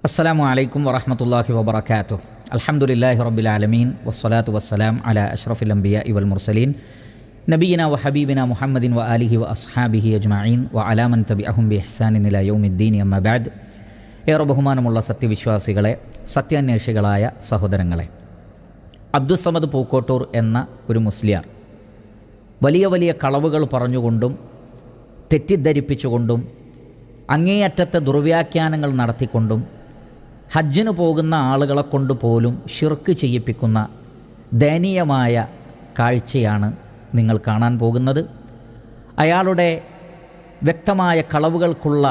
അസ്സലാമു അലൈക്കും വറഹ്മത്തുള്ളാഹി വബറകാതുഹു. അൽഹംദുലില്ലാഹി റബ്ബിൽ ആലമീൻ വസ്സലാത്തു വസ്സലാം അലാ അഷ്റഫിൽ അംബിയാഇ വൽ മുർസലീൻ നബിയിന വ ഹബീബിന മുഹമ്മദിൻ വ ആലിഹി വ അസ്ഹാബിഹി അജ്മഈൻ വ അലാ മൻ തബിഅഹും ബിഇഹ്സാനിൻ ഇലാ യൗമിദ്ദീൻ അമ്മാ ബഅദ്. ഏറെ ബഹുമാനമുള്ള സത്യവിശ്വാസികളെ, സത്യാന്വേഷികളായ സഹോദരങ്ങളെ, അബ്ദുസ്സമദ് പൂക്കോട്ടൂർ എന്ന ഒരു മുസ്ലിയാർ വലിയ വലിയ കളവുകൾ പറഞ്ഞുകൊണ്ടും തെറ്റിദ്ധരിപ്പിച്ചുകൊണ്ടും അങ്ങേയറ്റത്തെ ദുർവ്യാഖ്യാനങ്ങൾ നടത്തിക്കൊണ്ടും ഹജ്ജിന് പോകുന്ന ആളുകളെ കൊണ്ട് പോലും ഷിർക്ക് ചെയ്യിപ്പിക്കുന്ന ദയനീയമായ കാഴ്ചയാണ് നിങ്ങൾ കാണാൻ പോകുന്നത്. അയാളുടെ വ്യക്തമായ കളവുകൾക്കുള്ള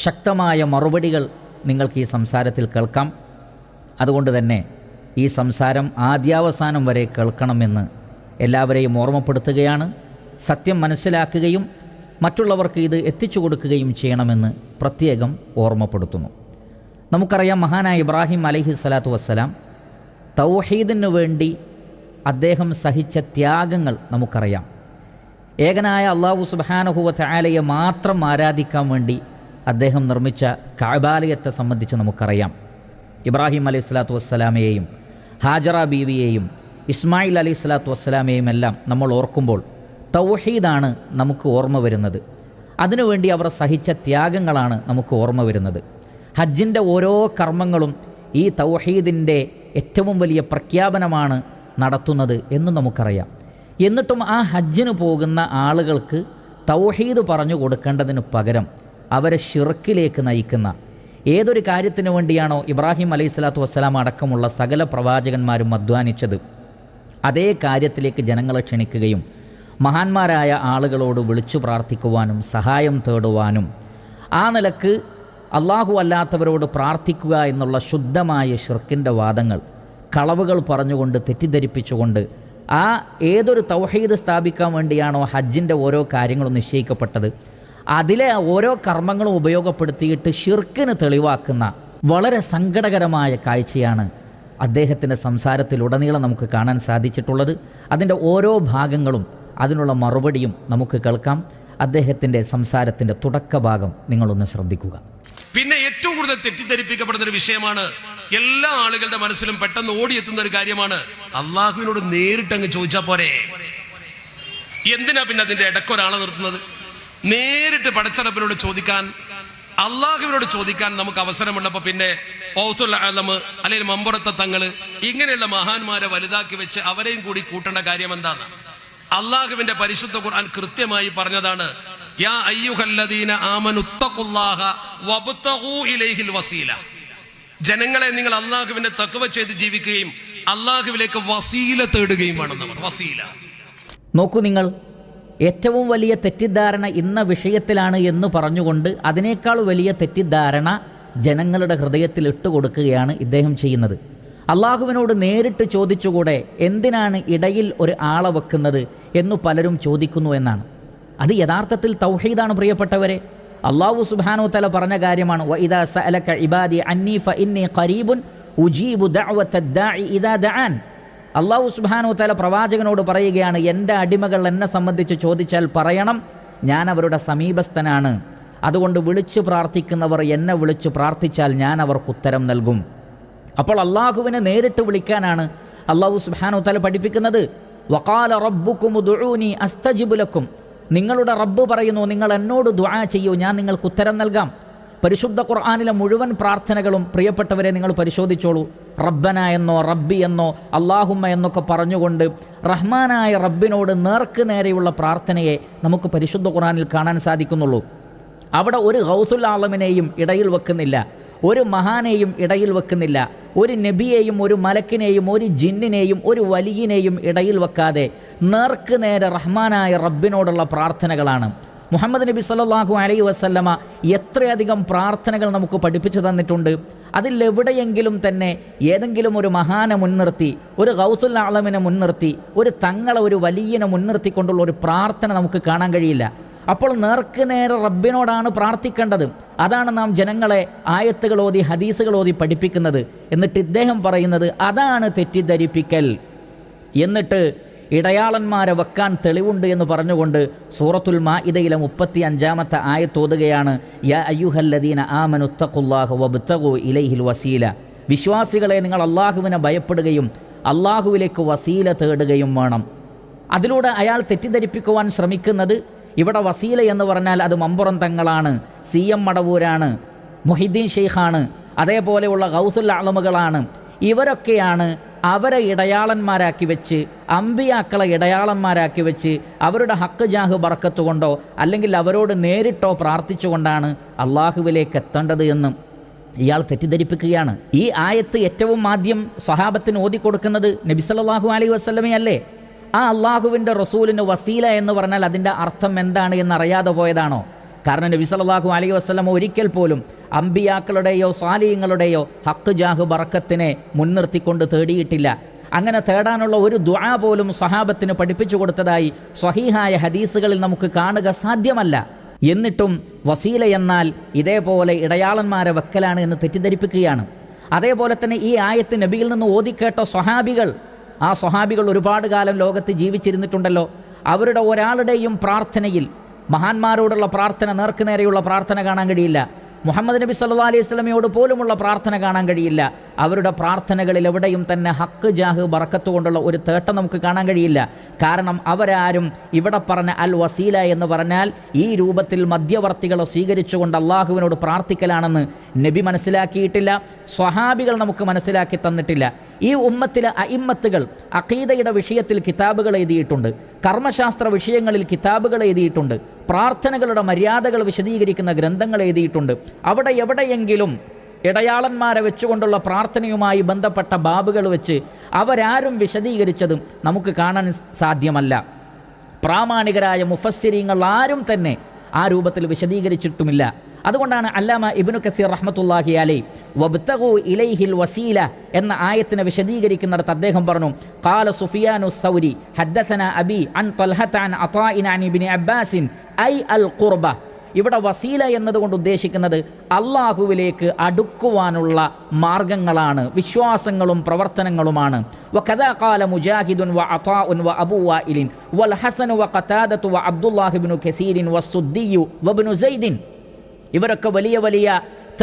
ശക്തമായ മറുപടികൾ നിങ്ങൾക്ക് ഈ സംസാരത്തിൽ കേൾക്കാം. അതുകൊണ്ട് തന്നെ ഈ സംസാരം ആദ്യാവസാനം വരെ കേൾക്കണമെന്ന് എല്ലാവരെയും ഓർമ്മപ്പെടുത്തുകയാണ്. സത്യം മനസ്സിലാക്കുകയും മറ്റുള്ളവർക്ക് ഇത് എത്തിച്ചു കൊടുക്കുകയും ചെയ്യണമെന്ന് പ്രത്യേകം ഓർമ്മപ്പെടുത്തുന്നു. നമുക്കറിയാം, മഹാനായ ഇബ്രാഹിം അലൈഹിസ്സലാത്തു വസ്സലാം തൗഹീദിനു വേണ്ടി അദ്ദേഹം സഹിച്ച ത്യാഗങ്ങൾ നമുക്കറിയാം. ഏകനായ അല്ലാഹു സുബ്ഹാനഹു വ തആലയെ മാത്രം ആരാധിക്കാൻ വേണ്ടി അദ്ദേഹം നിർമ്മിച്ച കഅബാലയത്തെ സംബന്ധിച്ച് നമുക്കറിയാം. ഇബ്രാഹിം അലൈഹിസ്സലാത്തു വസ്സലാമയെയും ഹാജറ ബീവിയെയും ഇസ്മായിൽ അലൈഹിസ്സലാത്തു വസ്സലാമയെയും എല്ലാം നമ്മൾ ഓർക്കുമ്പോൾ തൗഹീദാണ് നമുക്ക് ഓർമ്മ വരുന്നത്. അതിനുവേണ്ടി അവർ സഹിച്ച ത്യാഗങ്ങളാണ് നമുക്ക് ഓർമ്മ വരുന്നത്. ഹജ്ജിൻ്റെ ഓരോ കർമ്മങ്ങളും ഈ തൗഹീദിൻ്റെ ഏറ്റവും വലിയ പ്രഖ്യാപനമാണ് നടത്തുന്നത് എന്ന് നമുക്കറിയാം. എന്നിട്ടും ആ ഹജ്ജിന് പോകുന്ന ആളുകൾക്ക് തൗഹീദ് പറഞ്ഞു കൊടുക്കേണ്ടതിന് പകരം അവരെ ഷിർക്കിലേക്ക് നയിക്കുന്ന ഏതൊരു കാര്യത്തിനു വേണ്ടിയാണോ ഇബ്രാഹിം അലൈഹിസ്സലാത്തു വസ്സലാം അടക്കമുള്ള സകല പ്രവാചകന്മാരും അധ്വാനിച്ചത്, അതേ കാര്യത്തിലേക്ക് ജനങ്ങളെ ക്ഷണിക്കുകയും മഹാന്മാരായ ആളുകളോട് വിളിച്ചു പ്രാർത്ഥിക്കുവാനും സഹായം തേടുവാനും ആ നിലക്ക് അള്ളാഹു അല്ലാത്തവരോട് പ്രാർത്ഥിക്കുക എന്നുള്ള ശുദ്ധമായ ഷിർക്കിൻ്റെ വാദങ്ങൾ, കളവുകൾ പറഞ്ഞുകൊണ്ട് തെറ്റിദ്ധരിപ്പിച്ചുകൊണ്ട് ആ ഏതൊരു തൗഹീദ് സ്ഥാപിക്കാൻ വേണ്ടിയാണോ ഹജ്ജിൻ്റെ ഓരോ കാര്യങ്ങളും നിശ്ചയിക്കപ്പെട്ടത് അതിലെ ഓരോ കർമ്മങ്ങളും ഉപയോഗപ്പെടുത്തിയിട്ട് ഷിർക്കിന് തെളിവാക്കുന്ന വളരെ സങ്കടകരമായ കാഴ്ചയാണ് അദ്ദേഹത്തിൻ്റെ സംസാരത്തിലുടനീളം നമുക്ക് കാണാൻ സാധിച്ചിട്ടുള്ളത്. അതിൻ്റെ ഓരോ ഭാഗങ്ങളും അതിനുള്ള മറുപടിയും നമുക്ക് കേൾക്കാം. അദ്ദേഹത്തിൻ്റെ സംസാരത്തിൻ്റെ തുടക്കഭാഗം നിങ്ങളൊന്ന് ശ്രദ്ധിക്കുക. പിന്നെ ഏറ്റവും കൂടുതൽ തെറ്റിദ്ധരിപ്പിക്കപ്പെടുന്ന ഒരു വിഷയമാണ്, എല്ലാ ആളുകളുടെ മനസ്സിലും പെട്ടെന്ന് ഓടിയെത്തുന്ന ഒരു കാര്യമാണ്, അള്ളാഹുവിനോട് നേരിട്ടങ്ങ് ചോദിച്ചാൽ പോരെ, എന്തിനാ പിന്നെ അതിന്റെ ഇടയ്ക്കൊരാളെ നിർത്തുന്നത്? നേരിട്ട് പടച്ചറപ്പിനോട് ചോദിക്കാൻ, അള്ളാഹുവിനോട് ചോദിക്കാൻ നമുക്ക് അവസരമുള്ളപ്പോൾ പിന്നെ ഔസുൽ അഅ്ലം അല്ലെങ്കിൽ മമ്പുറത്തെ തങ്ങള് ഇങ്ങനെയുള്ള മഹാന്മാരെ വലുതാക്കി വെച്ച് അവരെയും കൂടി കൂട്ടേണ്ട കാര്യം എന്താണ്? അള്ളാഹുവിന്റെ പരിശുദ്ധ ഖുർആൻ കൃത്യമായി പറഞ്ഞതാണ്, യാ അയ്യുഹല്ലദീന ആമനുത്തഖുല്ലാഹ വബ്തഗൂ ഇലൈഹിൽ വസീല. ജനങ്ങളെ, നിങ്ങൾ അള്ളാഹുവിന്റെ തഖ്വ ചെയ്ത് ജീവിക്കുകയും അള്ളാഹുവിലേക്ക് വസീല തേടുകയും വേണം. വസീല നോക്കൂ, നിങ്ങൾ ഏറ്റവും വലിയ തെറ്റിദ്ധാരണ ഇന്ന വിഷയത്തിലാണ് എന്ന് പറഞ്ഞുകൊണ്ട് അതിനേക്കാൾ വലിയ തെറ്റിദ്ധാരണ ജനങ്ങളുടെ ഹൃദയത്തിൽ ഇട്ടുകൊടുക്കുകയാണ് ഇദ്ദേഹം ചെയ്യുന്നത്. അള്ളാഹുവിനോട് നേരിട്ട് ചോദിച്ചുകൂടെ, എന്തിനാണ് ഇടയിൽ ഒരു ആളെ വെക്കുന്നത് എന്ന് പലരും ചോദിക്കുന്നു എന്നാണ്. അത് യഥാർത്ഥത്തിൽ തൗഹീദാണ് പ്രിയപ്പെട്ടവരെ. അള്ളാഹു സുബ്ഹാനഹു വ തആല പറഞ്ഞ കാര്യമാണ്, വഇദാ സഅലക ഇബാദി അന്നി ഫഇന്നി ഖരീബുൻ ഉജീബു ദഅവത്തദ് ദാഇ ഇദാ ദഅൻ. അള്ളാഹു സുബ്ഹാനഹു വ തആല പ്രവാചകനോട് പറയുകയാണ്, എൻ്റെ അടിമകൾ എന്നെ സംബന്ധിച്ച് ചോദിച്ചാൽ പറയണം, ഞാൻ അവരുടെ സമീപസ്ഥനാണ്. അതുകൊണ്ട് വിളിച്ചു പ്രാർത്ഥിക്കുന്നവർ എന്നെ വിളിച്ചു പ്രാർത്ഥിച്ചാൽ ഞാൻ അവർക്ക് ഉത്തരം നൽകും. അപ്പോൾ അള്ളാഹുവിനെ നേരിട്ട് വിളിക്കാനാണ് അള്ളാഹു സുബ്ഹാനഹു വ തആല പഠിപ്പിക്കുന്നത്. വഖാല റബ്ബുകും ഉദ്ഉനി അസ്തജിബ് ലക്കും. നിങ്ങളുടെ റബ്ബ് പറയുന്നു, നിങ്ങൾ എന്നോട് ദുആ ചെയ്യൂ, ഞാൻ നിങ്ങൾക്ക് ഉത്തരം നൽകാം. പരിശുദ്ധ ഖുർആനിലെ മുഴുവൻ പ്രാർത്ഥനകളും പ്രിയപ്പെട്ടവരെ നിങ്ങൾ പരിശോധിച്ചോളൂ. റബ്ബന എന്നോ റബ്ബി എന്നോ അല്ലാഹുമ്മ എന്നൊക്കെ പറഞ്ഞുകൊണ്ട് റഹ്മാനായ റബ്ബിനോട് നേർക്ക് നേരെയുള്ള പ്രാർത്ഥനയെ നമുക്ക് പരിശുദ്ധ ഖുർആനിൽ കാണാൻ സാധിക്കുന്നുള്ളൂ. അവിടെ ഒരു ഗൗസുൽ ആലമിനെയും ഇടയിൽ വെക്കുന്നില്ല, ഒരു മഹാനെയും ഇടയിൽ വെക്കുന്നില്ല, ഒരു നബിയെയും ഒരു മലക്കിനെയും ഒരു ജിന്നിനെയും ഒരു വലിയനെയും ഇടയിൽ വെക്കാതെ നേർക്ക് നേരെ റഹ്മാനായ റബ്ബിനോടുള്ള പ്രാർത്ഥനകളാണ്. മുഹമ്മദ് നബി സല്ലല്ലാഹു അലൈഹി വസല്ലമ എത്രയധികം പ്രാർത്ഥനകൾ നമുക്ക് പഠിപ്പിച്ചു തന്നിട്ടുണ്ട്. അതിലെവിടെയെങ്കിലും തന്നെ ഏതെങ്കിലും ഒരു മഹാനെ മുൻനിർത്തി, ഒരു ഗൗസുൽ ആലമിനെ മുൻനിർത്തി, ഒരു തങ്ങളെ, ഒരു വലിയനെ മുൻനിർത്തിക്കൊണ്ടുള്ള ഒരു പ്രാർത്ഥന നമുക്ക് കാണാൻ കഴിയില്ല. അപ്പോൾ നേർക്ക് നേരെ റബ്ബിനോടാണ് പ്രാർത്ഥിക്കേണ്ടത്. അതാണ് നാം ജനങ്ങളെ ആയത്തുകൾ ഓതി ഹദീസുകൾ ഓതി പഠിപ്പിക്കുന്നത്. എന്നിട്ട് ഇദ്ദേഹം പറയുന്നത് അതാണ് തെറ്റിദ്ധരിപ്പിക്കൽ. എന്നിട്ട് ഇടയാളന്മാരെ വെക്കാൻ തെളിവുണ്ട് എന്ന് പറഞ്ഞുകൊണ്ട് സൂറത്തുൽ മാഇദയിലെ 35-ാമത്തെ ആയത്തോതുകയാണ്, യാ അയ്യുഹല്ലദീന ആമനുത്തഖുല്ലാഹ വബ്തഗൂ ഇലൈഹിൽ വസീല. വിശ്വാസികളെ, നിങ്ങൾ അള്ളാഹുവിനെ ഭയപ്പെടുകയും അള്ളാഹുവിലേക്ക് വസീല തേടുകയും വേണം. അതിലൂടെ അയാൾ തെറ്റിദ്ധരിപ്പിക്കുവാൻ ശ്രമിക്കുന്നത് ഇവിടെ വസീല എന്ന് പറഞ്ഞാൽ അത് മമ്പുറം തങ്ങളാണ്, CM മടവൂരാണ്, മുഹിദ്ദീൻ ഷെയ്ഖാണ്, അതേപോലെയുള്ള ഗൗസുൽ ആലമുകളാണ്. ഇവരൊക്കെയാണ് അവരെ ഇടയാളന്മാരാക്കി വെച്ച്, അമ്പിയാക്കളെ ഇടയാളന്മാരാക്കി വെച്ച് അവരുടെ ഹക്ക് ജാഹ് ബർക്കത്ത് കൊണ്ടോ അല്ലെങ്കിൽ അവരോട് നേരിട്ടോ പ്രാർത്ഥിച്ചുകൊണ്ടാണ് അള്ളാഹുവിലേക്ക് എത്തേണ്ടത് എന്നും ഇയാൾ തെറ്റിദ്ധരിപ്പിക്കുകയാണ്. ഈ ആയത്ത് ഏറ്റവും ആദ്യം സ്വഹാബത്തിന് ഓതിക്കൊടുക്കുന്നത് നബി സല്ലല്ലാഹു അലൈഹി വസല്ലമയല്ലേ? ആ അള്ളാഹുവിൻ്റെ റസൂലിന് വസീല എന്ന് പറഞ്ഞാൽ അതിൻ്റെ അർത്ഥം എന്താണ് എന്നറിയാതെ പോയതാണോ? കാരണം നബി സല്ലല്ലാഹു അലൈഹി വസല്ലം ഒരിക്കൽ പോലും അമ്പിയാക്കളുടെയോ സ്വാലിഹീങ്ങളുടെയോ ഹക്ക് ജാഹ് ബറക്കത്തിനെ മുൻനിർത്തിക്കൊണ്ട് തേടിയിട്ടില്ല. അങ്ങനെ തേടാനുള്ള ഒരു ദുആ പോലും സ്വഹാബത്തിന് പഠിപ്പിച്ചു കൊടുത്തതായി സ്വഹീഹായ ഹദീസുകളിൽ നമുക്ക് കാണുക സാധ്യമല്ല. എന്നിട്ടും വസീല എന്നാൽ ഇതേപോലെ ഇടയാളന്മാരെ വെക്കലാണ് എന്ന് തെറ്റിദ്ധരിപ്പിക്കുകയാണ്. അതേപോലെ തന്നെ ഈ ആയത്ത് നബിയിൽ നിന്ന് ഓതിക്കേട്ട സ്വഹാബികൾ, ആ സ്വഹാബികൾ ഒരുപാട് കാലം ലോകത്ത് ജീവിച്ചിരുന്നിട്ടുണ്ടല്ലോ. അവരുടെ ഒരാളുടെയും പ്രാർത്ഥനയിൽ മഹാന്മാരോടുള്ള പ്രാർത്ഥന, നേർക്കുനേരെയുള്ള പ്രാർത്ഥന കാണാൻ കഴിയില്ല. മുഹമ്മദ് നബി സല്ലല്ലാഹു അലൈഹി വസല്ലമയോട് പോലുമുള്ള പ്രാർത്ഥന കാണാൻ കഴിയില്ല. അവരുടെ പ്രാർത്ഥനകളിൽ എവിടെയും തന്നെ ഹക്ക് ജാഹ് ബറക്കത്ത് കൊണ്ടുള്ള ഒരു തേട്ടം നമുക്ക് കാണാൻ കഴിയില്ല. കാരണം അവരാരും ഇവിടെ പറഞ്ഞ അൽ വസീല എന്ന് പറഞ്ഞാൽ ഈ രൂപത്തിൽ മധ്യവർത്തികളെ സ്വീകരിച്ചുകൊണ്ട് അള്ളാഹുവിനോട് പ്രാർത്ഥിക്കലാണെന്ന് നബി മനസ്സിലാക്കിയിട്ടില്ല, സ്വഹാബികൾ നമുക്ക് മനസ്സിലാക്കി തന്നിട്ടില്ല. ഈ ഉമ്മത്തിലെ അഇമ്മത്തുകൾ അഖീദയുടെ വിഷയത്തിൽ കിതാബുകൾ എഴുതിയിട്ടുണ്ട്, കർമ്മശാസ്ത്ര വിഷയങ്ങളിൽ കിതാബുകൾ എഴുതിയിട്ടുണ്ട്, പ്രാർത്ഥനകളുടെ മര്യാദകൾ വിശദീകരിക്കുന്ന ഗ്രന്ഥങ്ങൾ എഴുതിയിട്ടുണ്ട്. അവിടെ എവിടെയെങ്കിലും ഇടയാളന്മാരെ വെച്ചുകൊണ്ടുള്ള പ്രാർത്ഥനയുമായി ബന്ധപ്പെട്ട ബാബുകൾ വെച്ച് അവരാരും വിശദീകരിച്ചതും നമുക്ക് കാണാൻ സാധ്യമല്ല. പ്രാമാണികരായ മുഫസ്സിരീങ്ങൾ ആരും തന്നെ ആ രൂപത്തിൽ വിശദീകരിച്ചിട്ടുമില്ല. അതുകൊണ്ടാണ് അല്ലാമ ഇബ്നു കസീർ റഹ്മത്തുള്ളാഹി അലൈഹി വബ്തഗൂ ഇലൈഹിൽ വസീല എന്ന ആയത്തിനെ വിശദീകരിക്കുന്നിടത്ത് അദ്ദേഹം പറഞ്ഞു, ഖാല സുഫിയാനു സൗരി ഹദ്ദസന അബി അൻ തൽഹത അൻ അതാഇന അൻ ഇബ്നു അബ്ബാസിൻ ഐ അൽ ഖുർബ. ഇവിടെ വസീല എന്നതുകൊണ്ട് ഉദ്ദേശിക്കുന്നത് അള്ളാഹുവിലേക്ക് അടുക്കുവാനുള്ള മാർഗങ്ങളാണ്, വിശ്വാസങ്ങളും പ്രവർത്തനങ്ങളുമാണ്. വകദാ ഖാല മുജാഹിദുൻ വ അതാഉൻ വ അബൂ വാഇലിൻ വൽ ഹസൻ വ ഖതാദത്തു വ അബ്ദുല്ലാഹി ഇബ്നു കസീരിൻ വസ്സുദ്ദിയു വ ഇബ്നു സൈദിൻ. ഇവരൊക്കെ വലിയ വലിയ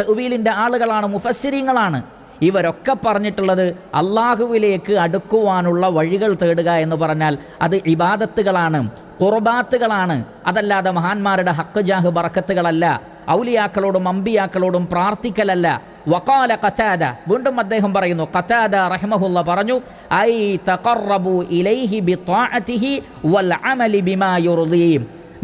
തഅ്വീലിൻ്റെ ആളുകളാണ്, മുഫസ്സിരീങ്ങളാണ്. ഇവരൊക്കെ പറഞ്ഞിട്ടുള്ളത് അള്ളാഹുവിലേക്ക് അടുക്കുവാനുള്ള വഴികൾ തേടുക എന്ന് പറഞ്ഞാൽ അത് ഇബാദത്തുകളാണ്, ഖുർബാത്തുകളാണ്, അതല്ലാതെ മഹാന്മാരുടെ ഹക്ക് ജാഹ് ബറക്കത്തുകളല്ല, ഔലിയാക്കളോടും അമ്പിയാക്കളോടും പ്രാർത്ഥിക്കലല്ല. വഖാല ഖതാദ, വീണ്ടും അദ്ദേഹം പറയുന്നു, ഖതാദ റഹിമഹുള്ള പറഞ്ഞു, ഐ തഖറബു ഇലൈഹി ബിത്വാഅതിഹി വൽ അമലി ബിമാ യുർദീ.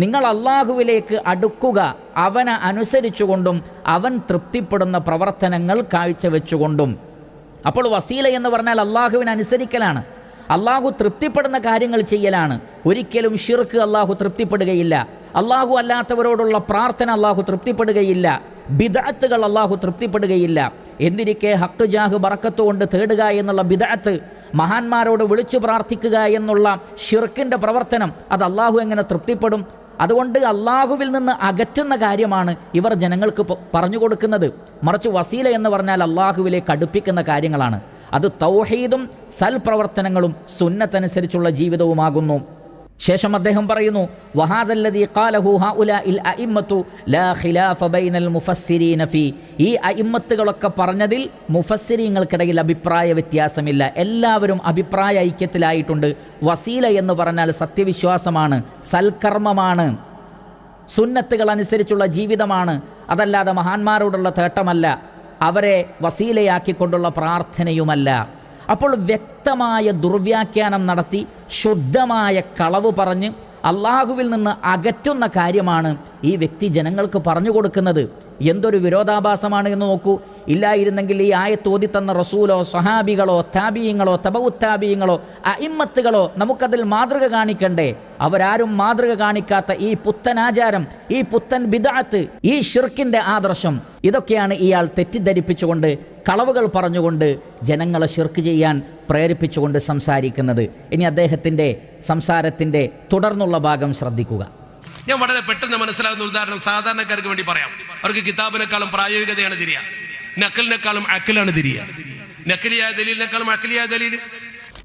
നിങ്ങൾ അള്ളാഹുവിലേക്ക് അടുക്കുക അവനെ അനുസരിച്ചുകൊണ്ടും അവൻ തൃപ്തിപ്പെടുന്ന പ്രവർത്തനങ്ങൾ കാഴ്ചവെച്ചുകൊണ്ടും. അപ്പോൾ വസീല എന്ന് പറഞ്ഞാൽ അള്ളാഹുവിനെ അനുസരിക്കലാണ്, അള്ളാഹു തൃപ്തിപ്പെടുന്ന കാര്യങ്ങൾ ചെയ്യലാണ്. ഒരിക്കലും ഷിർക്ക് അള്ളാഹു തൃപ്തിപ്പെടുകയില്ല, അള്ളാഹു അല്ലാത്തവരോടുള്ള പ്രാർത്ഥന അള്ളാഹു തൃപ്തിപ്പെടുകയില്ല, ബിദ്അത്തുകൾ അള്ളാഹു തൃപ്തിപ്പെടുകയില്ല. എന്നിരിക്കെ ഹക്ക് ജാഹ് ബറക്കത്ത് കൊണ്ട് തേടുക എന്നുള്ള ബിദ്അത്ത്, മഹാന്മാരോട് വിളിച്ചു പ്രാർത്ഥിക്കുക എന്നുള്ള ഷിർക്കിൻ്റെ പ്രവർത്തനം, അത് അള്ളാഹു എങ്ങനെ തൃപ്തിപ്പെടും? അതുകൊണ്ട് അള്ളാഹുവിൽ നിന്ന് അകറ്റുന്ന കാര്യമാണ് ഇവർ ജനങ്ങൾക്ക് പറഞ്ഞു കൊടുക്കുന്നത്. മറിച്ച് വസീല എന്ന് പറഞ്ഞാൽ അള്ളാഹുവിലേക്ക് അടുപ്പിക്കുന്ന കാര്യങ്ങളാണ്. അത് തൗഹീദും സൽപ്രവർത്തനങ്ങളും സുന്നത്തനുസരിച്ചുള്ള ജീവിതവുമാകുന്നു. ശേഷം അദ്ദേഹം പറയുന്നു, വഹാദല്ലദീ ഖാലഹു ഹൗലാഇൽ അഇമ്മത്തു ലാ ഖിലാഫ ബൈനൽ മുഫസ്സിരീന ഫീ. ഈ അഇമ്മത്തുകളൊക്കെ പറഞ്ഞതിൽ മുഫസ്സിരീങ്ങൾക്കിടയിൽ അഭിപ്രായ വ്യത്യാസമില്ല, എല്ലാവരും അഭിപ്രായ ഐക്യത്തിലായിട്ടുണ്ട്. വസീല എന്ന് പറഞ്ഞാൽ സത്യവിശ്വാസമാണ്, സൽക്കർമ്മമാണ്, സുന്നത്തുകൾ അനുസരിച്ചുള്ള ജീവിതമാണ്, അതല്ലാതെ മഹാന്മാരോടുള്ള തേട്ടമല്ല, അവരെ വസീലയാക്കിക്കൊണ്ടുള്ള പ്രാർത്ഥനയുമല്ല. അപ്പോൾ വ്യക്തമായ ദുർവ്യാഖ്യാനം നടത്തി ശുദ്ധമായ കളവ് പറഞ്ഞ് അള്ളാഹുവിൽ നിന്ന് അകറ്റുന്ന കാര്യമാണ് ഈ വ്യക്തി ജനങ്ങൾക്ക് പറഞ്ഞു കൊടുക്കുന്നത്. എന്തൊരു വിരോധാഭാസമാണ് എന്ന് നോക്കൂ. ഇല്ലായിരുന്നെങ്കിൽ ഈ ആയത്ത് ഓതിത്തന്ന റസൂലോ സ്വഹാബികളോ താബിയങ്ങളോ തബഉത്താബിയങ്ങളോ അഇമ്മത്തുകളോ നമുക്കതിൽ മാതൃക കാണിക്കണ്ടേ? അവരാരും മാതൃക കാണിക്കാത്ത ഈ പുത്തനാചാരം, ഈ പുത്തൻ ബിദ്അത്ത്, ഈ ഷിർക്കിൻ്റെ ആദർശം, ഇതൊക്കെയാണ് ഇയാൾ തെറ്റിദ്ധരിപ്പിച്ചുകൊണ്ട് കളവുകൾ പറഞ്ഞുകൊണ്ട് ജനങ്ങളെ ഷിർക്ക് ചെയ്യാൻ പ്രേരിപ്പിച്ചുകൊണ്ട് സംസാരിക്കുന്നത്. ഇനി അദ്ദേഹത്തിൻ്റെ സംസാരത്തിൻ്റെ തുടർന്നുള്ള ഭാഗം ശ്രദ്ധിക്കുക. ഞാൻ വളരെ പെട്ടെന്ന് മനസ്സിലാകുന്ന ഉദാഹരണം സാധാരണക്കാർക്ക് വേണ്ടി പറയാം. അവർക്ക് കിതാബിനെക്കാളും പ്രായോഗികതയാണ് തിരിയുക, നക്കലിനെക്കാളും അക്കലാണ് തിരിയുക. നക്കലിയായ ദലീലിനെക്കാളും അക്കലിയായ ദലീൽ.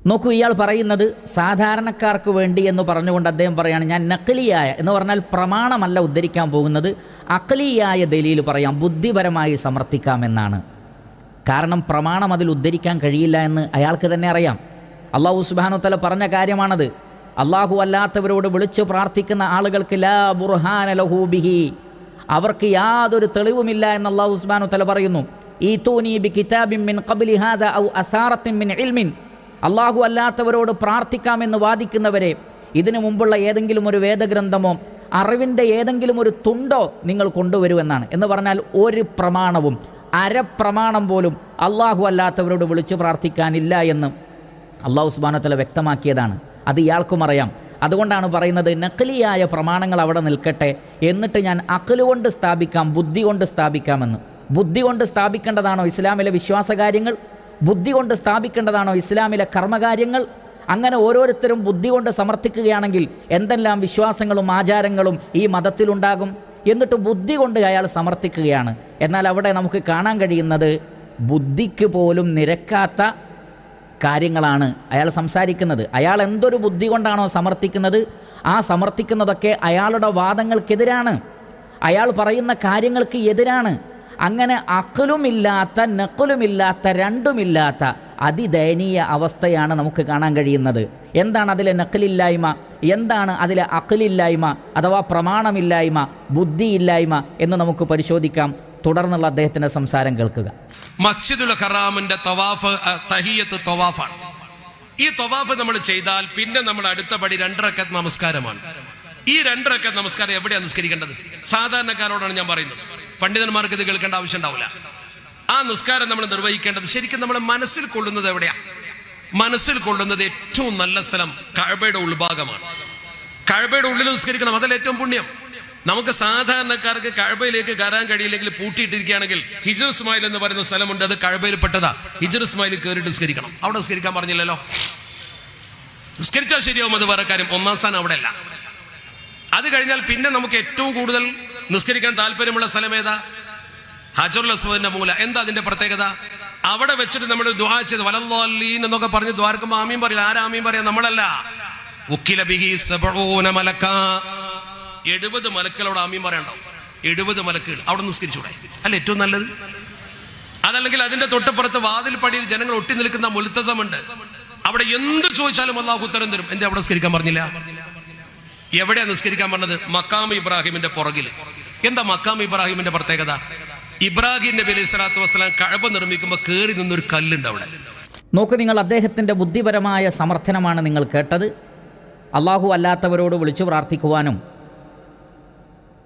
നോക്കൂ, ഇയാൾ പറയുന്നത് സാധാരണക്കാർക്ക് വേണ്ടി എന്ന് പറഞ്ഞുകൊണ്ട് അദ്ദേഹം പറയാണ്, ഞാൻ നഖ്ലിയായ എന്ന് പറഞ്ഞാൽ പ്രമാണമല്ല ഉദ്ധരിക്കാൻ പോകുന്നത്, അഖ്ലിയായ ദലീൽ പറയാം, ബുദ്ധിപരമായി സമർത്ഥിക്കാമെന്നാണ്. കാരണം പ്രമാണം അതിൽ ഉദ്ധരിക്കാൻ കഴിയില്ല എന്ന് അയാൾക്ക് തന്നെ അറിയാം. അള്ളാഹു സുബ്ഹാനഹു വതആല പറഞ്ഞ കാര്യമാണത്. അള്ളാഹു അല്ലാത്തവരോട് വിളിച്ചു പ്രാർത്ഥിക്കുന്ന ആളുകൾക്ക് ലാ ബുർഹാന ലഹു ബിഹി, അവർക്ക് യാതൊരു തെളിവുമില്ല എന്ന് അള്ളാഹു സുബ്ഹാനഹു വതആല പറയുന്നു. ഈതൂനി ബി കിതാബിൻ മിൻ ഖബ്ലി ഹാദാ ഔ അസാറത്തിൻ മിൻ ഇൽമിൻ, അള്ളാഹു അല്ലാത്തവരോട് പ്രാർത്ഥിക്കാമെന്ന് വാദിക്കുന്നവരെ ഇതിനു മുമ്പുള്ള ഏതെങ്കിലും ഒരു വേദഗ്രന്ഥമോ അറിവിൻ്റെ ഏതെങ്കിലും ഒരു തുണ്ടോ നിങ്ങൾ കൊണ്ടുവരുമെന്നാണ്. എന്ന് പറഞ്ഞാൽ ഒരു പ്രമാണവും അരപ്രമാണം പോലും അള്ളാഹു അല്ലാത്തവരോട് വിളിച്ചു പ്രാർത്ഥിക്കാനില്ല എന്ന് അള്ളാഹു സുബ്ഹാനഹു വതആല വ്യക്തമാക്കിയതാണ്. അത് ഇയാൾക്കും അറിയാം. അതുകൊണ്ടാണ് പറയുന്നത് നഖ്ലിയായ പ്രമാണങ്ങൾ അവിടെ നിൽക്കട്ടെ, എന്നിട്ട് ഞാൻ അഖ്ല് കൊണ്ട് സ്ഥാപിക്കാം, ബുദ്ധി കൊണ്ട് സ്ഥാപിക്കാമെന്ന്. ബുദ്ധി കൊണ്ട് സ്ഥാപിക്കേണ്ടതാണോ ഇസ്ലാമിലെ വിശ്വാസകാര്യങ്ങൾ? ബുദ്ധി കൊണ്ട് സ്ഥാപിക്കേണ്ടതാണോ ഇസ്ലാമിലെ കർമ്മകാര്യങ്ങൾ? അങ്ങനെ ഓരോരുത്തരും ബുദ്ധി കൊണ്ട് സമർത്ഥിക്കുകയാണെങ്കിൽ എന്തെല്ലാം വിശ്വാസങ്ങളും ആചാരങ്ങളും ഈ മതത്തിലുണ്ടാകും. എന്നിട്ട് ബുദ്ധി കൊണ്ട് അയാൾ സമർത്ഥിക്കുകയാണ്. എന്നാൽ അവിടെ നമുക്ക് കാണാൻ കഴിയുന്നത് ബുദ്ധിക്ക് പോലും നിരക്കാത്ത കാര്യങ്ങളാണ് അയാൾ സംസാരിക്കുന്നത്. അയാൾ എന്തൊരു ബുദ്ധി കൊണ്ടാണോ സമർത്ഥിക്കുന്നത്, ആ സമർത്ഥിക്കുന്നതൊക്കെ അയാളുടെ വാദങ്ങൾക്കെതിരാണ്, അയാൾ പറയുന്ന കാര്യങ്ങൾക്ക് എതിരാണ്. അങ്ങനെ അഖ്ലുമില്ലാത്ത നഖ്ലുമില്ലാത്ത രണ്ടുമില്ലാത്ത അതിദയനീയ അവസ്ഥയാണ് നമുക്ക് കാണാൻ കഴിയുന്നത്. എന്താണ് അതിലെ നഖ്ലില്ലായ്മ, എന്താണ് അതിലെ അഖ്ലില്ലായ്മ അഥവാ പ്രമാണമില്ലായ്മ, ബുദ്ധിയില്ലായ്മ എന്ന് നമുക്ക് പരിശോധിക്കാം. തുടർന്നുള്ള അദ്ദേഹത്തിൻ്റെ സംസാരം കേൾക്കുക. മസ്ജിദുൽ ഹറാമിന്റെ തവാഫ് തഹിയ്യത്ത് തവാഫാണ്. ഈ തവാഫ് നമ്മൾ ചെയ്താൽ പിന്നെ നമ്മൾ അടുത്ത പടി 2 റക്അത്ത് നമസ്കാരമാണ്. ഈ 2 റക്അത്ത് നമസ്കാരം എവിടെയാണ് നിസ്കരിക്കേണ്ടത്? സാധാരണക്കാരോടാണ് ഞാൻ പറയുന്നത്, പണ്ഡിതന്മാർക്ക് ഇത് കേൾക്കേണ്ട ആവശ്യം ഉണ്ടാവില്ല. ആ നിസ്കാരം നമ്മൾ നിർവഹിക്കേണ്ടത് ശരിക്കും നമ്മൾ മനസ്സിൽ കൊള്ളുന്നത് എവിടെയാ? മനസ്സിൽ കൊള്ളുന്നത് ഏറ്റവും നല്ല സ്ഥലം കഅബയുടെ ഉൾഭാഗമാണ്. കഅബയുടെ ഉള്ളിൽ നിസ്കരിക്കണം, അതല്ല ഏറ്റവും പുണ്യം. നമുക്ക് സാധാരണക്കാർക്ക് കഅബയിലേക്ക് കയറാൻ കഴിയില്ലെങ്കിൽ പൂട്ടിയിട്ടിരിക്കുകയാണെങ്കിൽ ഹിജ്ർ ഇസ്മായിൽ എന്ന് പറയുന്ന സ്ഥലമുണ്ട്, അത് കഅബയിൽ പെട്ടതാ. ഹിജ്ർ ഇസ്മായിൽ കയറിയിട്ട് നിസ്കരിക്കണം. അവിടെ നിസ്കരിക്കാൻ പറഞ്ഞില്ലല്ലോ. നിസ്കരിച്ചാൽ ശരിയാവും, അത് വേറെ കാര്യം. 1-ാം സ്ഥാനം അവിടെ അല്ല. അത് കഴിഞ്ഞാൽ പിന്നെ നമുക്ക് ഏറ്റവും കൂടുതൽ നിസ്കരിക്കാൻ താല്പര്യമുള്ള സ്ഥലം ഏതാ? ഹജറുൽ അസ്വദിന്റെ മൂല. എന്താ അതിന്റെ പ്രത്യേകത? അവിടെ വെച്ചിട്ട് നമ്മൾ ദുആ ചെയ്ത് വലല്ലാലീൻ എന്നൊക്കെ പറഞ്ഞ് ദ്വാരക്കുമ്പോൾ ആമീൻ പറയില്ല. ആരാ ആമീൻ പറയാ? നമ്മളല്ല. ഉക്കില ബിഹി 70 മലക്കാ, 70 മലക്കുകളോട് ആമീൻ പറയണ്ടാവും. 70 മലക്കുകൾ അവിടെ നിസ്കരിച്ചൂടെ? അല്ല ഏറ്റവും നല്ലത്. അതല്ലെങ്കിൽ അതിന്റെ തൊട്ടപ്പുറത്ത് വാതിൽ പടിയിൽ ജനങ്ങൾ ഒട്ടി നിൽക്കുന്ന മുൽത്തസമുണ്ട്, അവിടെ എന്ത് ചോദിച്ചാലും അല്ലാഹു ഉത്തരം തരും. എന്തേ അവിടെ നിസ്കരിക്കാൻ പറഞ്ഞില്ല? എവിടെയാ നിസ്കരിക്കാൻ പറഞ്ഞത്? മക്കാം ഇബ്രാഹിമിന്റെ പുറകിൽ. എന്താ മക്കാം ഇബ്രാഹിമിന്റെ പ്രത്യേകത? ഇബ്രാഹിം നബി അലൈഹി സ്വലാത്തു വസ്സലാം കഅബ നിർമ്മിക്കുമ്പോൾ കയറി നിന്നൊരു കല്ലുണ്ട് അവിടെ. നോക്കൂ നിങ്ങൾ, അദ്ദേഹത്തിൻ്റെ ബുദ്ധിപരമായ സമർത്ഥനമാണ് നിങ്ങൾ കേട്ടത്. അള്ളാഹു അല്ലാത്തവരോട് വിളിച്ചു പ്രാർത്ഥിക്കുവാനും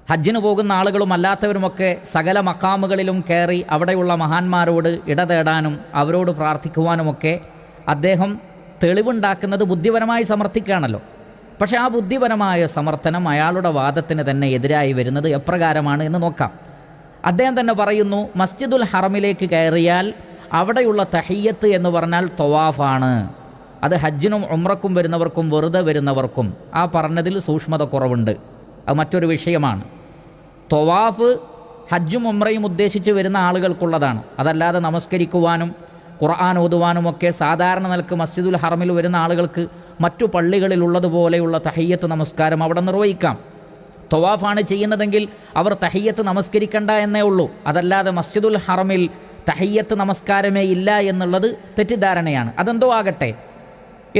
ഹജ്ജിന് പോകുന്ന ആളുകളും അല്ലാത്തവരുമൊക്കെ സകല മക്കാമുകളിലും കയറി അവിടെയുള്ള മഹാന്മാരോട് ഇടതേടാനും അവരോട് പ്രാർത്ഥിക്കുവാനുമൊക്കെ അദ്ദേഹം തെളിവുണ്ടാക്കുന്നത് ബുദ്ധിപരമായി സമർത്ഥിക്കുകയാണല്ലോ. പക്ഷേ ആ ബുദ്ധിപരമായ സമർത്ഥനം അയാളുടെ വാദത്തിന് തന്നെ എതിരായി വരുന്നത് എപ്രകാരമാണ് എന്ന് നോക്കാം. അദ്ദേഹം തന്നെ പറയുന്നു, മസ്ജിദുൽ ഹറമിലേക്ക് കയറിയാൽ അവിടെയുള്ള തഹിയ്യത്ത് എന്ന് പറഞ്ഞാൽ തവാഫാണ്. അത് ഹജ്ജിനും ഉംറക്കും വരുന്നവർക്കും വെറുതെ വരുന്നവർക്കും ആ പറഞ്ഞതിൽ സൂക്ഷ്മത കുറവുണ്ട്. അത് മറ്റൊരു വിഷയമാണ്. തവാഫ് ഹജ്ജും ഉംറയും ഉദ്ദേശിച്ച് വരുന്ന ആളുകൾക്കുള്ളതാണ്. അതല്ലാതെ നമസ്കരിക്കുവാനും ഖുർആൻ ഓതുവാനുമൊക്കെ സാധാരണ നിലക്ക് മസ്ജിദുൽ ഹറമിൽ വരുന്ന ആളുകൾക്ക് മറ്റു പള്ളികളിലുള്ളതുപോലെയുള്ള തഹിയ്യത്ത് നമസ്കാരം അവിടെ നിർവഹിക്കാം. തവാഫാണ് ചെയ്യുന്നതെങ്കിൽ അവർ തഹിയ്യത്ത് നമസ്കരിക്കണ്ട എന്നേ ഉള്ളൂ. അതല്ലാതെ മസ്ജിദുൽ ഹറമിൽ തഹിയ്യത്ത് നമസ്കാരമേ ഇല്ല എന്നുള്ളത് തെറ്റിദ്ധാരണയാണ്. അതെന്തോ ആകട്ടെ.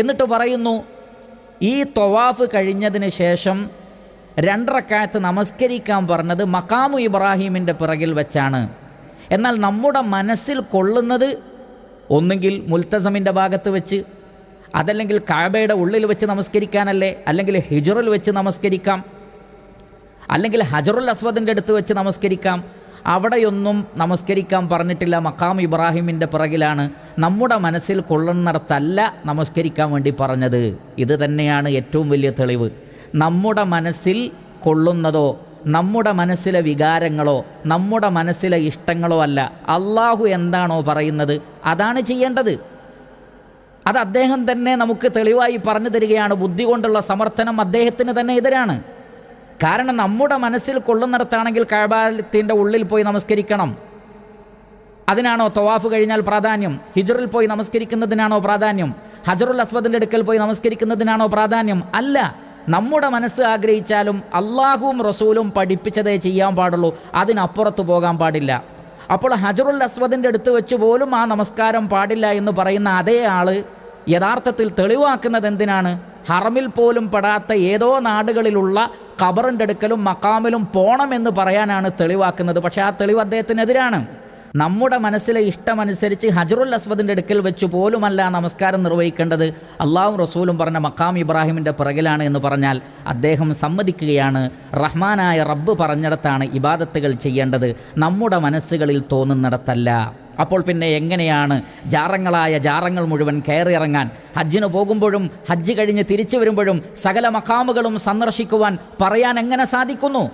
എന്നിട്ട് പറയുന്നു, ഈ തവാഫ് കഴിഞ്ഞതിന് ശേഷം 2 റക്അത്ത് നമസ്കരിക്കാൻ പറഞ്ഞത് മഖാമു ഇബ്രാഹിമിൻ്റെ പിറകിൽ വെച്ചാണ്. എന്നാൽ നമ്മുടെ മനസ്സിൽ കൊള്ളുന്നത് ഒന്നുകിൽ മുൽത്തസമിൻ്റെ ഭാഗത്ത് വെച്ച്, അതല്ലെങ്കിൽ കഅബയുടെ ഉള്ളിൽ വെച്ച് നമസ്കരിക്കാനല്ലേ, അല്ലെങ്കിൽ ഹിജ്റിൽ വെച്ച് നമസ്കരിക്കാം, അല്ലെങ്കിൽ ഹജറുൽ അസ്വദിൻ്റെ അടുത്ത് വെച്ച് നമസ്കരിക്കാം. അവിടെയൊന്നും നമസ്കരിക്കാൻ പറഞ്ഞിട്ടില്ല. മഖാം ഇബ്രാഹിമിൻ്റെ പിറകിലാണ്. നമ്മുടെ മനസ്സിൽ കൊള്ളുന്നിടത്തല്ല നമസ്കരിക്കാൻ വേണ്ടി പറഞ്ഞത്. ഇത് തന്നെയാണ് ഏറ്റവും വലിയ തെളിവ്. നമ്മുടെ മനസ്സിൽ കൊള്ളുന്നതോ നമ്മുടെ മനസ്സിലെ വികാരങ്ങളോ നമ്മുടെ മനസ്സിലെ ഇഷ്ടങ്ങളോ അല്ല, അള്ളാഹു എന്താണോ പറയുന്നത് അതാണ് ചെയ്യേണ്ടത്. അത് അദ്ദേഹം തന്നെ നമുക്ക് തെളിവായി പറഞ്ഞു തരികയാണ്. ബുദ്ധി കൊണ്ടുള്ള സമർത്ഥനം അദ്ദേഹത്തിന് തന്നെ എതിരാണ്. കാരണം നമ്മുടെ മനസ്സിൽ കൊള്ളുന്നിടത്താണെങ്കിൽ കഅബത്തിന്റെ ഉള്ളിൽ പോയി നമസ്കരിക്കണം. അതിനാണോ തവാഫ് കഴിഞ്ഞാൽ പ്രാധാന്യം? ഹിജ്റിൽ പോയി നമസ്കരിക്കുന്നതിനാണോ പ്രാധാന്യം? ഹജറുൽ അസ്വദിൻ്റെ അടുക്കൽ പോയി നമസ്കരിക്കുന്നതിനാണോ പ്രാധാന്യം? അല്ല. നമ്മുടെ മനസ്സ് ആഗ്രഹിച്ചാലും അള്ളാഹുവും റസൂലും പഠിപ്പിച്ചതേ ചെയ്യാൻ പാടുള്ളൂ, അതിനപ്പുറത്ത് പോകാൻ പാടില്ല. അപ്പോൾ ഹജറുൽ അസ്വദിൻ്റെ അടുത്ത് വെച്ച് പോലും ആ നമസ്കാരം പാടില്ല എന്ന് പറയുന്ന അതേ ആള് യഥാർത്ഥത്തിൽ തെളിവാക്കുന്നത് എന്തിനാണ്? ഹറമിൽ പോലും പെടാത്ത ഏതോ നാടുകളിലുള്ള ഖബറിൻ്റെ അടുക്കലും മക്കാമിലും പോണമെന്ന് പറയാനാണ് തെളിവാക്കുന്നത്. പക്ഷേ ആ തെളിവ് അദ്ദേഹത്തിനെതിരാണ്. നമ്മുടെ മനസ്സിലെ ഇഷ്ടമനുസരിച്ച് ഹജറുൽ അസ്വദിൻ്റെ അടുക്കൽ വെച്ച് പോലുമല്ല നമസ്കാരം നിർവഹിക്കേണ്ടത്, അള്ളാഹും റസൂലും പറഞ്ഞ മക്കാം ഇബ്രാഹിമിൻ്റെ പിറകിലാണ് എന്ന് പറഞ്ഞാൽ അദ്ദേഹം സമ്മതിക്കുകയാണ് റഹ്മാനായ റബ്ബ് പറഞ്ഞിടത്താണ് ഇബാദത്തുകൾ ചെയ്യേണ്ടത്, നമ്മുടെ മനസ്സുകളിൽ തോന്നുന്നിടത്തല്ല. അപ്പോൾ പിന്നെ എങ്ങനെയാണ് ജാറങ്ങൾ മുഴുവൻ കയറിയിറങ്ങാൻ, ഹജ്ജിന് പോകുമ്പോഴും ഹജ്ജ് കഴിഞ്ഞ് തിരിച്ചു വരുമ്പോഴും സകല മഖാമുകളും സന്ദർശിക്കുവാൻ പറയാൻ എങ്ങനെ സാധിക്കുന്നു?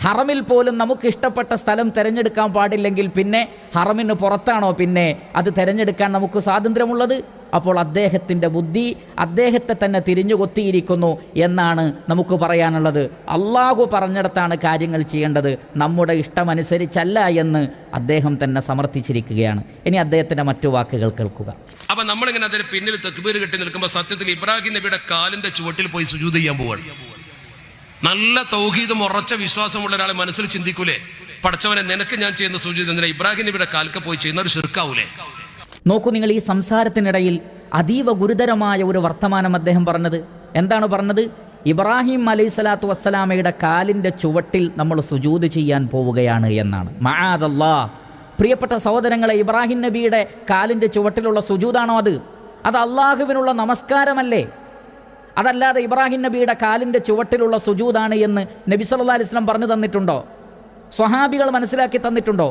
ഹറമിൽ പോലും നമുക്ക് ഇഷ്ടപ്പെട്ട സ്ഥലം തിരഞ്ഞെടുക്കാൻ പാടില്ലെങ്കിൽ പിന്നെ ഹറമിന് പുറത്താണോ പിന്നെ അത് തിരഞ്ഞെടുക്കാൻ നമുക്ക് സ്വാതന്ത്ര്യമുള്ളത്? അപ്പോൾ അദ്ദേഹത്തിൻ്റെ ബുദ്ധി അദ്ദേഹത്തെ തന്നെ തിരിഞ്ഞു കൊത്തിയിരിക്കുന്നു എന്നാണ് നമുക്ക് പറയാനുള്ളത്. അള്ളാഹു പറഞ്ഞിടത്താണ് കാര്യങ്ങൾ ചെയ്യേണ്ടത്, നമ്മുടെ ഇഷ്ടമനുസരിച്ചല്ല എന്ന് അദ്ദേഹം തന്നെ സമർത്ഥിച്ചിരിക്കുകയാണ്. ഇനി അദ്ദേഹത്തിൻ്റെ മറ്റു വാക്കുകൾ കേൾക്കുക. അപ്പൊ നമ്മളിങ്ങനെ അതിന് പിന്നിൽ തക്ബീർ കെട്ടി നിൽക്കുമ്പോൾ സത്യത്തിൽ ഇബ്രാഹിം നബിയുടെ കാലിന്റെ ചുവട്ടിൽ പോയി സുജൂദ് ചെയ്യാൻ പോവാണ്. നല്ല തൗഹീദും ഉറച്ച വിശ്വാസമുള്ള ഒരാളെ മനസ്സിൽ ചിന്തിക്കൂലേ, പടച്ചവനെ നിനക്ക് ഞാൻ ചെയ്യുന്ന സുജൂദ് എന്തിനാ ഇബ്രാഹിം നബിയുടെ കാൽക്ക് പോയി ചെയ്യുന്ന ഒരു ശിർക്കാവൂലേ? നോക്കൂ നിങ്ങൾ, ഈ സംസാരത്തിനിടയിൽ അതീവ ഗുരുതരമായ ഒരു വർത്തമാനം അദ്ദേഹം പറഞ്ഞത്. എന്താണ് പറഞ്ഞത്? ഇബ്രാഹിം അലൈഹി സ്വലാത്തു വസ്സലാമയുടെ കാലിൻ്റെ ചുവട്ടിൽ നമ്മൾ സുജൂദ് ചെയ്യാൻ പോവുകയാണ് എന്നാണ്. മആദല്ലാഹ്. പ്രിയപ്പെട്ട സഹോദരങ്ങളെ, ഇബ്രാഹിം നബിയുടെ കാലിൻ്റെ ചുവട്ടിലുള്ള സുജൂദാണോ അത്? അത് അള്ളാഹുവിനുള്ള നമസ്കാരമല്ലേ? അതല്ലാതെ ഇബ്രാഹിം നബിയുടെ കാലിൻ്റെ ചുവട്ടിലുള്ള സുജൂദാണ് എന്ന് നബി സല്ലല്ലാഹു അലൈഹി വസല്ലം പറഞ്ഞു തന്നിട്ടുണ്ടോ? സ്വഹാബികൾ മനസ്സിലാക്കി തന്നിട്ടുണ്ടോ?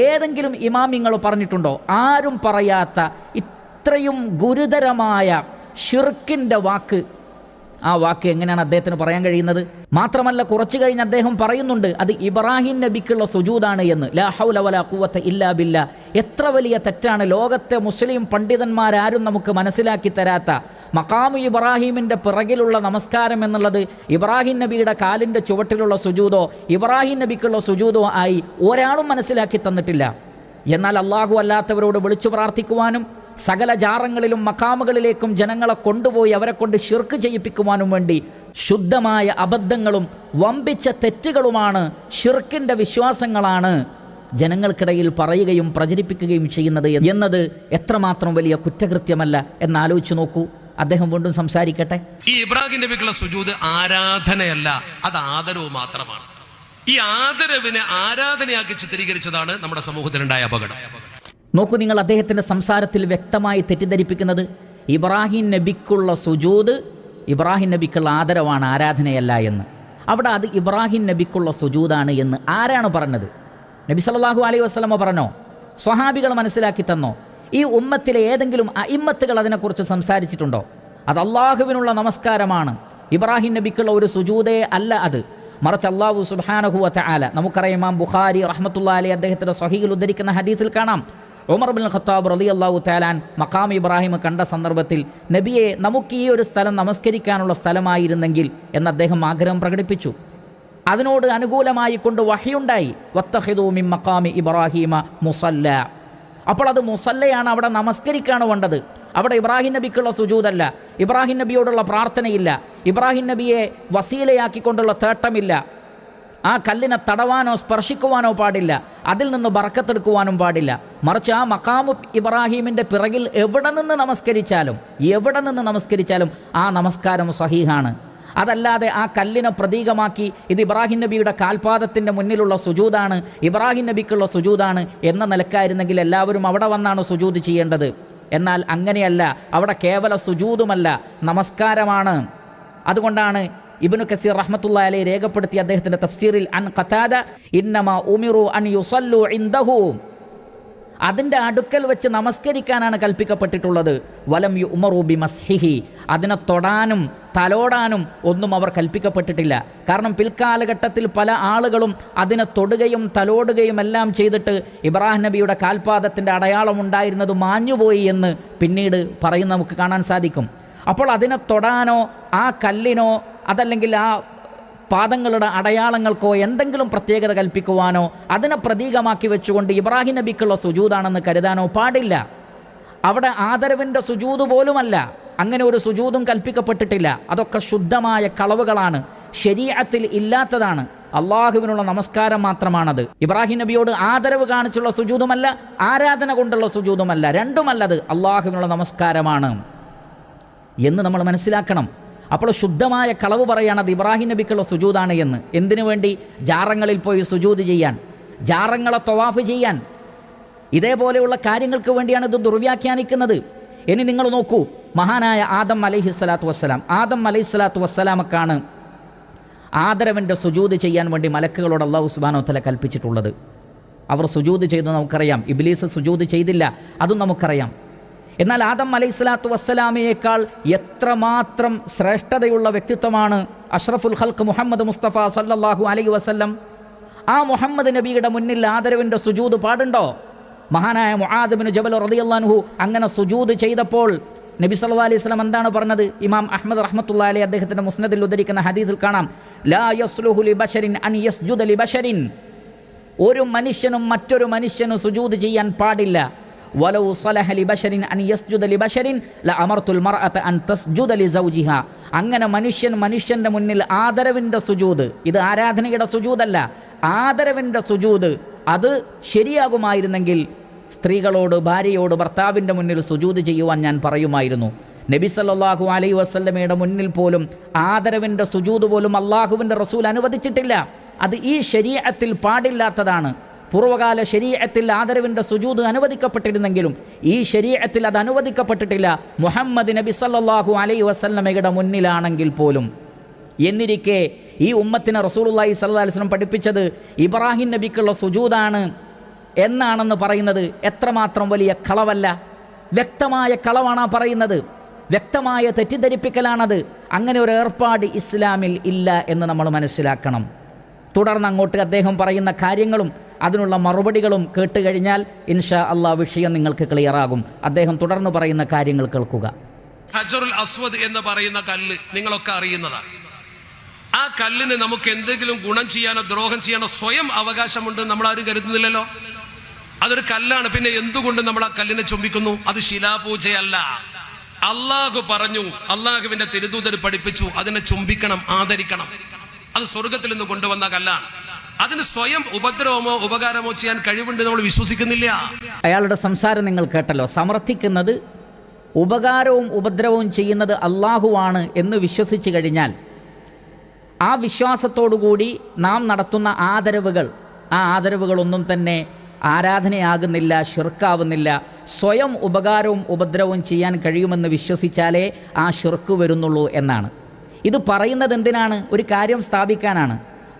ഏതെങ്കിലും ഇമാമിങ്ങൾ പറഞ്ഞിട്ടുണ്ടോ? ആരും പറയാത്ത ഇത്രയും ഗുരുതരമായ ഷിർക്കിൻ്റെ വാക്ക്, ആ വാക്ക് എങ്ങനെയാണ് അദ്ദേഹത്തിന് പറയാൻ കഴിയുന്നത്? മാത്രമല്ല കുറച്ചു കഴിഞ്ഞ് അദ്ദേഹം പറയുന്നുണ്ട് അത് ഇബ്രാഹിം നബിക്കുള്ള സുജൂദാണ് എന്ന്. ലാ ഹൗല വലാ ഖുവത ഇല്ലാ ബില്ലാ. എത്ര വലിയ തെറ്റാണ്! ലോകത്തെ മുസ്ലിം പണ്ഡിതന്മാരാരും നമുക്ക് മനസ്സിലാക്കി തരാത്ത മഖാമു ഇബ്രാഹിമിൻ്റെ പിറകിലുള്ള നമസ്കാരം എന്നുള്ളത് ഇബ്രാഹിം നബിയുടെ കാലിൻ്റെ ചുവട്ടിലുള്ള സുജൂദോ ഇബ്രാഹിം നബിക്കുള്ള സുജൂദോ ആയി ഒരാളും മനസ്സിലാക്കി തന്നിട്ടില്ല. എന്നാൽ അള്ളാഹു അല്ലാത്തവരോട് വിളിച്ചു പ്രാർത്ഥിക്കുവാനും സകല ജാറങ്ങളിലും മഖാമുകളിലേക്കും ജനങ്ങളെ കൊണ്ടുപോയി അവരെ കൊണ്ട് ശിർക്ക് ചെയ്യിപ്പിക്കുവാനും വേണ്ടി ശുദ്ധമായ അബദ്ധങ്ങളും വമ്പിച്ച തെറ്റുകളുമാണ്, ഷിർക്കിൻ്റെ വിശ്വാസങ്ങളാണ് ജനങ്ങൾക്കിടയിൽ പറയുകയും പ്രചരിപ്പിക്കുകയും ചെയ്യുന്നത് എന്നത് എത്രമാത്രം വലിയ കുറ്റകൃത്യമല്ല എന്നാലോചിച്ച് നോക്കൂ. അദ്ദേഹം വീണ്ടും സംസാരിക്കട്ടെ. ഈ ഇബ്രാഹിം നബിക്കുള്ള സുജൂദ് ആരാധനയല്ല, അത് ആദരവ് മാത്രമാണ്. ഈ ആദരവിനെ ആരാധനയാക്കി ചിത്രീകരിച്ചതാണ് നമ്മുടെ സമൂഹത്തിലുണ്ടായ അപകടം. നോക്കൂ നിങ്ങൾ, അദ്ദേഹത്തിൻ്റെ സംസാരത്തിൽ വ്യക്തമായി തെറ്റിദ്ധരിപ്പിക്കുന്നത് ഇബ്രാഹിം നബിക്കുള്ള സുജൂദ് ഇബ്രാഹിം നബിക്കുള്ള ആദരവാണ്, ആരാധനയല്ല എന്ന്. അവിടെ അത് ഇബ്രാഹിം നബിക്കുള്ള സുജൂദാണ് എന്ന് ആരാണ് പറഞ്ഞത്? നബി സല്ലല്ലാഹു അലൈഹി വസല്ലമ പറഞ്ഞോ? സ്വഹാബികൾ മനസ്സിലാക്കി തന്നോ? ഈ ഉമ്മത്തിലെ ഏതെങ്കിലും അഇമ്മത്തുകൾ അതിനെക്കുറിച്ച് സംസാരിച്ചിട്ടുണ്ടോ? അത് അള്ളാഹുവിനുള്ള നമസ്കാരമാണ്, ഇബ്രാഹിം നബിക്കുള്ള ഒരു സുജൂദേ അല്ല അത്. മറിച്ച് അല്ലാഹു സുബ്ഹാനഹു വ തആല, നമുക്കറിയാം ഇമാം ബുഖാരി റഹ്മത്തുള്ളാഹി അലൈഹി അദ്ദേഹത്തിൻ്റെ സ്വഹീഹിൽ ഉദ്ധരിക്കുന്ന ഹദീസിൽ കാണാം, ഉമർ ബിൻ ഖത്താബ് റളിയല്ലാഹു തആല മഖാം ഇബ്രാഹിം കണ്ട സന്ദർഭത്തിൽ നബിയെ നമുക്ക് ഈ ഒരു സ്ഥലം നമസ്കരിക്കാനുള്ള സ്ഥലമായിരുന്നെങ്കിൽ എന്ന് അദ്ദേഹം ആഗ്രഹം പ്രകടിപ്പിച്ചു. അതിനോട് അനുകൂലമായി കൊണ്ട് വഹയുണ്ടായി, വത്തഖിദൂ മിൻ മഖാമി ഇബ്രാഹിമ മുസല്ല. അപ്പോൾ അത് മുസല്ലയാണ്, അവിടെ നമസ്കരിക്കാണ് വേണ്ടത്. അവിടെ ഇബ്രാഹിം നബിക്കുള്ള സുജൂദല്ല, ഇബ്രാഹിം നബിയോടുള്ള പ്രാർത്ഥനയില്ല, ഇബ്രാഹിം നബിയെ വസീലയാക്കിക്കൊണ്ടുള്ള തേട്ടമില്ല. ആ കല്ലിനെ തടവാനോ സ്പർശിക്കുവാനോ പാടില്ല, അതിൽ നിന്ന് ബറക്കത്തെടുക്കുവാനും പാടില്ല. മറിച്ച് ആ മഖാമു ഇബ്രാഹിമിൻ്റെ പിറകിൽ എവിടെ നിന്ന് നമസ്കരിച്ചാലും ആ നമസ്കാരം സഹീഹാണ്. അതല്ലാതെ ആ കല്ലിനെ പ്രതീകമാക്കി ഇത് ഇബ്രാഹിം നബിയുടെ കാൽപാദത്തിൻ്റെ മുന്നിലുള്ള സുജൂദാണ്, ഇബ്രാഹിം നബിക്കുള്ള സുജൂദാണ് എന്ന നിലക്കായിരുന്നെങ്കിൽ എല്ലാവരും അവിടെ വന്നാണ് സുജൂദ് ചെയ്യേണ്ടത്. എന്നാൽ അങ്ങനെയല്ല, അവിടെ കേവല സുജൂദുമല്ല, നമസ്കാരമാണ്. അതുകൊണ്ടാണ് ഇബ്നു കസീർ റഹ്മത്തുള്ളാഹി അലൈഹി രേഖപ്പെടുത്തിയ അദ്ദേഹത്തിൻ്റെ തഫ്സീറിൽ അൻ ഖതാദ ഇന്നമാ ഉമിറു അൻ യുസല്ലു ഇൻദഹു, അതിൻ്റെ അടുക്കൽ വെച്ച് നമസ്കരിക്കാനാണ് കൽപ്പിക്കപ്പെട്ടിട്ടുള്ളത്. വലം യുമറു ബിമസ്ഹിഹി, അതിനെ തൊടാനും തലോടാനും ഒന്നും അവർ കൽപ്പിക്കപ്പെട്ടിട്ടില്ല. കാരണം പിൽക്കാലഘട്ടത്തിൽ പല ആളുകളും അതിനെ തൊടുകയും തലോടുകയും എല്ലാം ചെയ്തിട്ട് ഇബ്രാഹിം നബിയുടെ കാൽപാദത്തിൻ്റെ അടയാളമുണ്ടായിരുന്നത് മാഞ്ഞുപോയി എന്ന് പിന്നീട് പറയുന്ന നമുക്ക് കാണാൻ സാധിക്കും. അപ്പോൾ അതിനെ തൊടാനോ ആ കല്ലിനോ അതല്ലെങ്കിൽ ആ പാദങ്ങളുടെ അടയാളങ്ങൾക്കോ എന്തെങ്കിലും പ്രത്യേകത കൽപ്പിക്കുവാനോ അതിനെ പ്രതീകമാക്കി വെച്ചുകൊണ്ട് ഇബ്രാഹിം നബിക്കുള്ള സുജൂദാണെന്ന് കരുതാനോ പാടില്ല. അവിടെ ആദരവിൻ്റെ സുജൂദ് പോലുമല്ല, അങ്ങനെ ഒരു സുജൂദും കൽപ്പിക്കപ്പെട്ടിട്ടില്ല. അതൊക്കെ ശുദ്ധമായ കളവുകളാണ്, ശരീഅത്തിൽ ഇല്ലാത്തതാണ്. അള്ളാഹുവിനുള്ള നമസ്കാരം മാത്രമാണത്. ഇബ്രാഹിം നബിയോട് ആദരവ് കാണിച്ചുള്ള സുജൂദുമല്ല, ആരാധന കൊണ്ടുള്ള സുജൂദുമല്ല, രണ്ടുമല്ലത് അള്ളാഹുവിനുള്ള നമസ്കാരമാണ് എന്ന് നമ്മൾ മനസ്സിലാക്കണം. അപ്പോൾ ശുദ്ധമായ കളവ് പറയാണ് അത് ഇബ്രാഹിം നബിക്കുള്ള സുജൂദാണ് എന്ന്. എന്തിനു വേണ്ടി? ജാറങ്ങളിൽ പോയി സുജൂദ് ചെയ്യാൻ, ജാറങ്ങളെ തവാഫ് ചെയ്യാൻ, ഇതേപോലെയുള്ള കാര്യങ്ങൾക്ക് വേണ്ടിയാണ് ഇത് ദുർവ്യാഖ്യാനിക്കുന്നത്. ഇനി നിങ്ങൾ നോക്കൂ, മഹാനായ ആദം അലൈഹിസ്സലാത്തു വസ്സലാം, ആദം അലൈഹിസ്സലാത്തു വസ്സലാമക്കാണ് ആദരവിൻ്റെ സുജൂദ് ചെയ്യാൻ വേണ്ടി മലക്കുകളോട് അല്ലാഹു സുബ്ഹാനഹു വ തആല കൽപ്പിച്ചിട്ടുള്ളത്. അവർ സുജൂദ് ചെയ്തു നമുക്കറിയാം. ഇബ്ലീസ് സുജൂദ് ചെയ്തില്ല, അതും നമുക്കറിയാം. എന്നാൽ ആദം അലൈഹിസ്സലാത്തു വസ്സലാമയേക്കാൾ എത്രമാത്രം ശ്രേഷ്ഠതയുള്ള വ്യക്തിത്വമാണ് അഷ്റഫുൽ ഖൽഖ് മുഹമ്മദ് മുസ്തഫ സല്ലല്ലാഹു അലൈഹി വസല്ലം. ആ മുഹമ്മദ് നബിയുടെ മുന്നിൽ ആദരവിൻ്റെ സുജൂദ് പാടുണ്ടോ? മഹാനായ മുആദ് ഇബ്നു ജബൽ റളിയല്ലാഹു അൻഹു അങ്ങനെ സുജൂദ് ചെയ്തപ്പോൾ നബി സല്ലല്ലാഹു അലൈഹി വസല്ലം എന്താണ് പറഞ്ഞത്? ഇമാം അഹ്മദ് റഹ്മത്തുള്ളാഹി അലൈഹി അദ്ദേഹത്തിൻ്റെ മുസ്നദിൽ ഉദ്ധരിക്കുന്ന ഹദീസിൽ കാണാം, ലാ യസ്ലുഹു ലിബശരിൻ അൻ യസ്ജുദ ലിബശരിൻ, ഒരു മനുഷ്യനും മറ്റൊരു മനുഷ്യനും സുജൂദ് ചെയ്യാൻ പാടില്ല. വലൗ സലഹ ലിബശരിൻ അൻ യസ്ജുദ ലിബശരിൻ ലഅമർതുൽ മർഅത അൻ തസ്ജുദ ലിസൗജിഹ. അങ്ങനെ മനുഷ്യൻ്റെ മുന്നിൽ ആദരവിൻ്റെ സുജൂദ്, ഇത് ആരാധനയുടെ സുജൂദല്ല, ആദരവിൻ്റെ സുജൂദ് അത് ശരിയാകുമായിരുന്നെങ്കിൽ സ്ത്രീകളോട്, ഭാര്യയോട് ഭർത്താവിൻ്റെ മുന്നിൽ സുജൂദ് ചെയ്യുവാൻ ഞാൻ പറയുമായിരുന്നു. നബി സല്ലല്ലാഹു അലൈഹി വസല്ലമയുടെ മുന്നിൽ പോലും ആദരവിൻ്റെ സുജൂദ് പോലും അള്ളാഹുവിൻ്റെ റസൂൽ അനുവദിച്ചിട്ടില്ല. അത് ഈ ശരീഅത്തിൽ പാടില്ലാത്തതാണ്. പൂർവ്വകാല ശരീഅത്തിൽ ആദരവിൻ്റെ സുജൂദ് അനുവദിക്കപ്പെട്ടിരുന്നെങ്കിലും ഈ ശരീഅത്തിൽ അത് അനുവദിക്കപ്പെട്ടിട്ടില്ല, മുഹമ്മദ് നബി സല്ലല്ലാഹു അലൈഹി വസല്ലമയുടെ മുന്നിലാണെങ്കിൽ പോലും. എന്നിരിക്കെ ഈ ഉമ്മത്തിനെ റസൂലുള്ളാഹി സ്വല്ലല്ലാഹു അലൈഹി വസല്ലം പഠിപ്പിച്ചത് ഇബ്രാഹിം നബിക്കുള്ള സുജൂദാണ് എന്നാണെന്ന് പറയുന്നത് എത്രമാത്രം വലിയ കളവല്ല, വ്യക്തമായ കളവാണ് പറയുന്നത്, വ്യക്തമായ തെറ്റിദ്ധരിപ്പിക്കലാണത്. അങ്ങനെ ഒരു ഏർപ്പാട് ഇസ്ലാമിൽ ഇല്ല എന്ന് നമ്മൾ മനസ്സിലാക്കണം. തുടർന്ന് അങ്ങോട്ട് അദ്ദേഹം പറയുന്ന കാര്യങ്ങളും അതിനുള്ള മറുപടികളും കേട്ടുകഴിഞ്ഞാൽ ഇൻഷാ അള്ളാഹ് വിഷയം നിങ്ങൾക്ക് ക്ലിയറാകും. അദ്ദേഹം തുടർന്ന് പറയുന്ന കാര്യങ്ങൾ കേൾക്കുക. ഹജറുൽ അസ്വദ് എന്ന് പറയുന്ന കല്ല് നിങ്ങളൊക്കെ അറിയുന്നതാണ്. ആ കല്ലിന് നമുക്ക് എന്തെങ്കിലും ഗുണം ചെയ്യാനോ ദ്രോഹം ചെയ്യാനോ സ്വയം അവകാശമുണ്ട് നമ്മൾ ആരും കരുതുന്നില്ലല്ലോ. അതൊരു കല്ലാണ്, പിന്നെ എന്തുകൊണ്ട് നമ്മൾ ആ കല്ലിനെ ചുംബിക്കുന്നു? അത് ശിലാപൂജയല്ല. അള്ളാഹു പറഞ്ഞു, അള്ളാഹുവിന്റെ തിരുദൂതർ പഠിപ്പിച്ചു, അതിനെ ചുംബിക്കണം, ആദരിക്കണം. അത് സ്വർഗത്തിൽ നിന്ന് കൊണ്ടുവന്ന കല്ലാണ്. അതിന് സ്വയം ഉപദ്രവമോ ഉപകാരമോ ചെയ്യാൻ കഴിവുണ്ട് നമ്മൾ വിശ്വസിക്കുന്നില്ല. അയാളുടെ സംസാരം നിങ്ങൾ കേട്ടല്ലോ. സമർത്ഥിക്കുന്നത് ഉപകാരവും ഉപദ്രവവും ചെയ്യുന്നത് അള്ളാഹുവാണ് എന്ന് വിശ്വസിച്ച് കഴിഞ്ഞാൽ ആ വിശ്വാസത്തോടുകൂടി നാം നടത്തുന്ന ആദരവുകൾ, ആ ആദരവുകളൊന്നും തന്നെ ആരാധനയാകുന്നില്ല, ഷിർക്കാവുന്നില്ല. സ്വയം ഉപകാരവും ഉപദ്രവവും ചെയ്യാൻ കഴിയുമെന്ന് വിശ്വസിച്ചാലേ ആ ഷിർക്ക് വരുന്നുള്ളൂ എന്നാണ്. ഇത് പറയുന്നത് എന്തിനാണ്? ഒരു കാര്യം സ്ഥാപിക്കാനാണ്.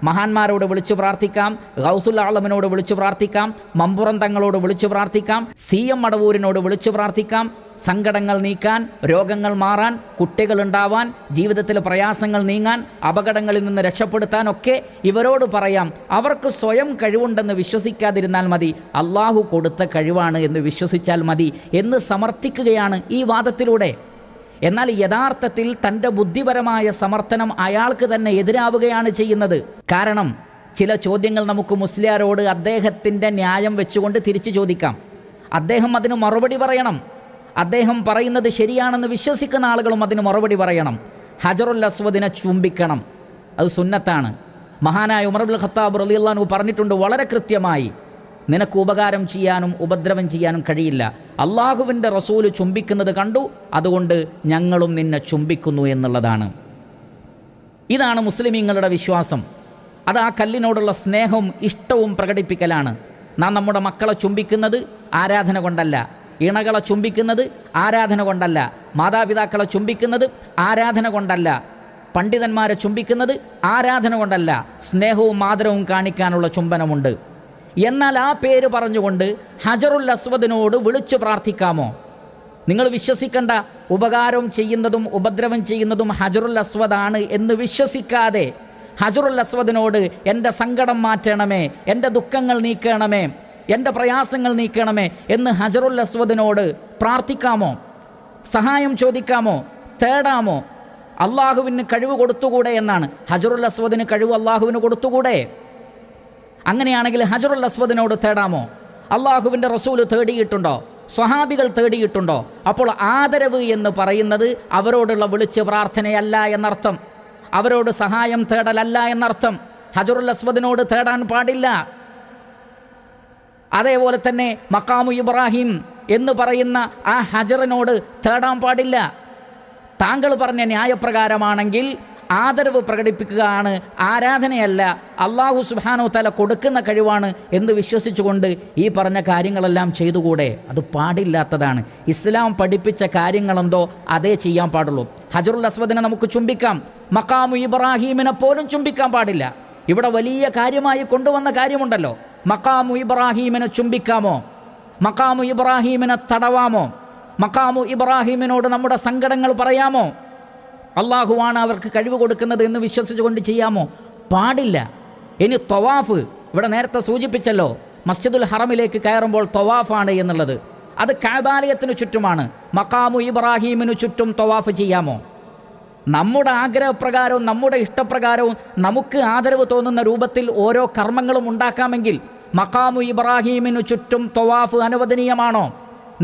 മഹാന്മാരോട് വിളിച്ചു പ്രാർത്ഥിക്കാം, ഗൗസുൽ ആലമിനോട് വിളിച്ചു പ്രാർത്ഥിക്കാം, മമ്പുറം തങ്ങളോട് വിളിച്ചു പ്രാർത്ഥിക്കാം, CM മടവൂരിനോട് വിളിച്ചു പ്രാർത്ഥിക്കാം. സങ്കടങ്ങൾ നീക്കാൻ, രോഗങ്ങൾ മാറാൻ, കുട്ടികളുണ്ടാവാൻ, ജീവിതത്തിലെ പ്രയാസങ്ങൾ നീങ്ങാൻ, അപകടങ്ങളിൽ നിന്ന് രക്ഷപ്പെടുത്താനൊക്കെ ഇവരോട് പറയാം. അവർക്ക് സ്വയം കഴിവുണ്ടെന്ന് വിശ്വസിക്കാതിരുന്നാൽ മതി, അള്ളാഹു കൊടുത്ത കഴിവാണ് എന്ന് വിശ്വസിച്ചാൽ മതി എന്ന് സമർത്ഥിക്കുകയാണ് ഈ വാദത്തിലൂടെ. എന്നാൽ യഥാർത്ഥത്തിൽ തൻ്റെ ബുദ്ധിപരമായ സമർത്ഥനം അയാൾക്ക് തന്നെ എതിരാവുകയാണ് ചെയ്യുന്നത്. കാരണം ചില ചോദ്യങ്ങൾ നമുക്ക് മുസ്ലിയാരോട് അദ്ദേഹത്തിൻ്റെ ന്യായം വെച്ചുകൊണ്ട് തിരിച്ചു ചോദിക്കാം. അദ്ദേഹം അതിന് മറുപടി പറയണം. അദ്ദേഹം പറയുന്നത് ശരിയാണെന്ന് വിശ്വസിക്കുന്ന ആളുകളും അതിന് മറുപടി പറയണം. ഹജറുൽ അസ്വദിനെ ചുംബിക്കണം, അത് സുന്നത്താണ്. മഹാനായ ഉമർ ഇബ്നുൽ ഖത്താബ് റളിയല്ലാഹു അൻഹു പറഞ്ഞിട്ടുണ്ട് വളരെ കൃത്യമായി, നിനക്ക് ഉപകാരം ചെയ്യാനും ഉപദ്രവം ചെയ്യാനും കഴിയില്ല. അള്ളാഹുവിൻ്റെ റസൂല് ചുംബിക്കുന്നത് കണ്ടു, അതുകൊണ്ട് ഞങ്ങളും നിന്നെ ചുംബിക്കുന്നു എന്നുള്ളതാണ്. ഇതാണ് മുസ്ലിമീങ്ങളുടെ വിശ്വാസം. അത് ആ കല്ലിനോടുള്ള സ്നേഹവും ഇഷ്ടവും പ്രകടിപ്പിക്കലാണ്. നാം നമ്മുടെ മക്കളെ ചുംബിക്കുന്നത് ആരാധന കൊണ്ടല്ല, ഇണകളെ ചുംബിക്കുന്നത് ആരാധന കൊണ്ടല്ല, മാതാപിതാക്കളെ ചുംബിക്കുന്നത് ആരാധന കൊണ്ടല്ല, പണ്ഡിതന്മാരെ ചുംബിക്കുന്നത് ആരാധന കൊണ്ടല്ല. സ്നേഹവും ആദരവും കാണിക്കാനുള്ള ചുംബനമുണ്ട്. എന്നാൽ ആ പേര് പറഞ്ഞുകൊണ്ട് ഹജറുൽ അസ്വദിനോട് വിളിച്ചു പ്രാർത്ഥിക്കാമോ? നിങ്ങൾ വിശ്വസിക്കേണ്ട, ഉപകാരം ചെയ്യുന്നതും ഉപദ്രവം ചെയ്യുന്നതും ഹജറുൽ അസ്വദാണ് എന്ന് വിശ്വസിക്കാതെ ഹജറുൽ അസ്വദിനോട് എൻ്റെ സങ്കടം മാറ്റണമേ, എൻ്റെ ദുഃഖങ്ങൾ നീക്കണമേ, എൻ്റെ പ്രയാസങ്ങൾ നീക്കണമേ എന്ന് ഹജറുൽ അസ്വദിനോട് പ്രാർത്ഥിക്കാമോ? സഹായം ചോദിക്കാമോ? തേടാമോ? അള്ളാഹുവിന് കഴിവ് കൊടുത്തുകൂടെ എന്നാണ്. ഹജറുൽ അസ്വദിന് കഴിവ് അള്ളാഹുവിന് കൊടുത്തുകൂടെ? അങ്ങനെയാണെങ്കിൽ ഹജറുൽ അസ്വദിനോട് തേടാമോ? അള്ളാഹുവിൻ്റെ റസൂൽ തേടിയിട്ടുണ്ടോ? സ്വഹാബികൾ തേടിയിട്ടുണ്ടോ? അപ്പോൾ ആദരവ് എന്ന് പറയുന്നത് അവരോടുള്ള വിളിച്ച് പ്രാർത്ഥനയല്ല എന്നർത്ഥം, അവരോട് സഹായം തേടലല്ല എന്നർത്ഥം. ഹജറുൽ അസ്വദിനോട് തേടാൻ പാടില്ല. അതേപോലെ തന്നെ മഖാമു ഇബ്രാഹിം എന്ന് പറയുന്ന ആ ഹജറിനോട് തേടാൻ പാടില്ല. താങ്കൾ പറഞ്ഞ ന്യായപ്രകാരമാണെങ്കിൽ ആദരവ് പ്രകടിപ്പിക്കുകയാണ്, ആരാധനയല്ല, അള്ളാഹു സുബ്ഹാനഹു തആല കൊടുക്കുന്ന കഴിവാണ് എന്ന് വിശ്വസിച്ചുകൊണ്ട് ഈ പറഞ്ഞ കാര്യങ്ങളെല്ലാം ചെയ്തുകൂടെ? അത് പാടില്ലാത്തതാണ്. ഇസ്ലാം പഠിപ്പിച്ച കാര്യങ്ങളെന്തോ അതേ ചെയ്യാൻ പാടുള്ളൂ. ഹജറുൽ അസ്വദിനെ നമുക്ക് ചുംബിക്കാം, മഖാമു ഇബ്രാഹീമിനെ പോലും ചുംബിക്കാൻ പാടില്ല. ഇവിടെ വലിയ കാര്യമായി കൊണ്ടുവന്ന കാര്യമുണ്ടല്ലോ. മഖാമു ഇബ്രാഹീമിനെ ചുംബിക്കാമോ? മഖാമു ഇബ്രാഹീമിനെ തടവാമോ? മഖാമു ഇബ്രാഹീമിനോട് നമ്മുടെ സങ്കടങ്ങൾ പറയാമോ? അള്ളാഹുവാണ് അവർക്ക് കഴിവ് കൊടുക്കുന്നത് എന്ന് വിശ്വസിച്ചുകൊണ്ട് ചെയ്യാമോ? പാടില്ല. ഇനി തവാഫ്, ഇവിടെ നേരത്തെ സൂചിപ്പിച്ചല്ലോ, മസ്ജിദുൽ ഹറമിലേക്ക് കയറുമ്പോൾ തവാഫാണ് എന്നുള്ളത്. അത് കഅബാലയത്തിനു ചുറ്റുമാണ്. മഖാമു ഇബ്രാഹീമിനു ചുറ്റും തവാഫ് ചെയ്യാമോ? നമ്മുടെ ആഗ്രഹപ്രകാരവും നമ്മുടെ ഇഷ്ടപ്രകാരവും നമുക്ക് ആദരവ് തോന്നുന്ന രൂപത്തിൽ ഓരോ കർമ്മങ്ങളും ഉണ്ടാക്കാമെങ്കിൽ മഖാമു ഇബ്രാഹീമിനു ചുറ്റും തവാഫ് അനുവദനീയമാണോ?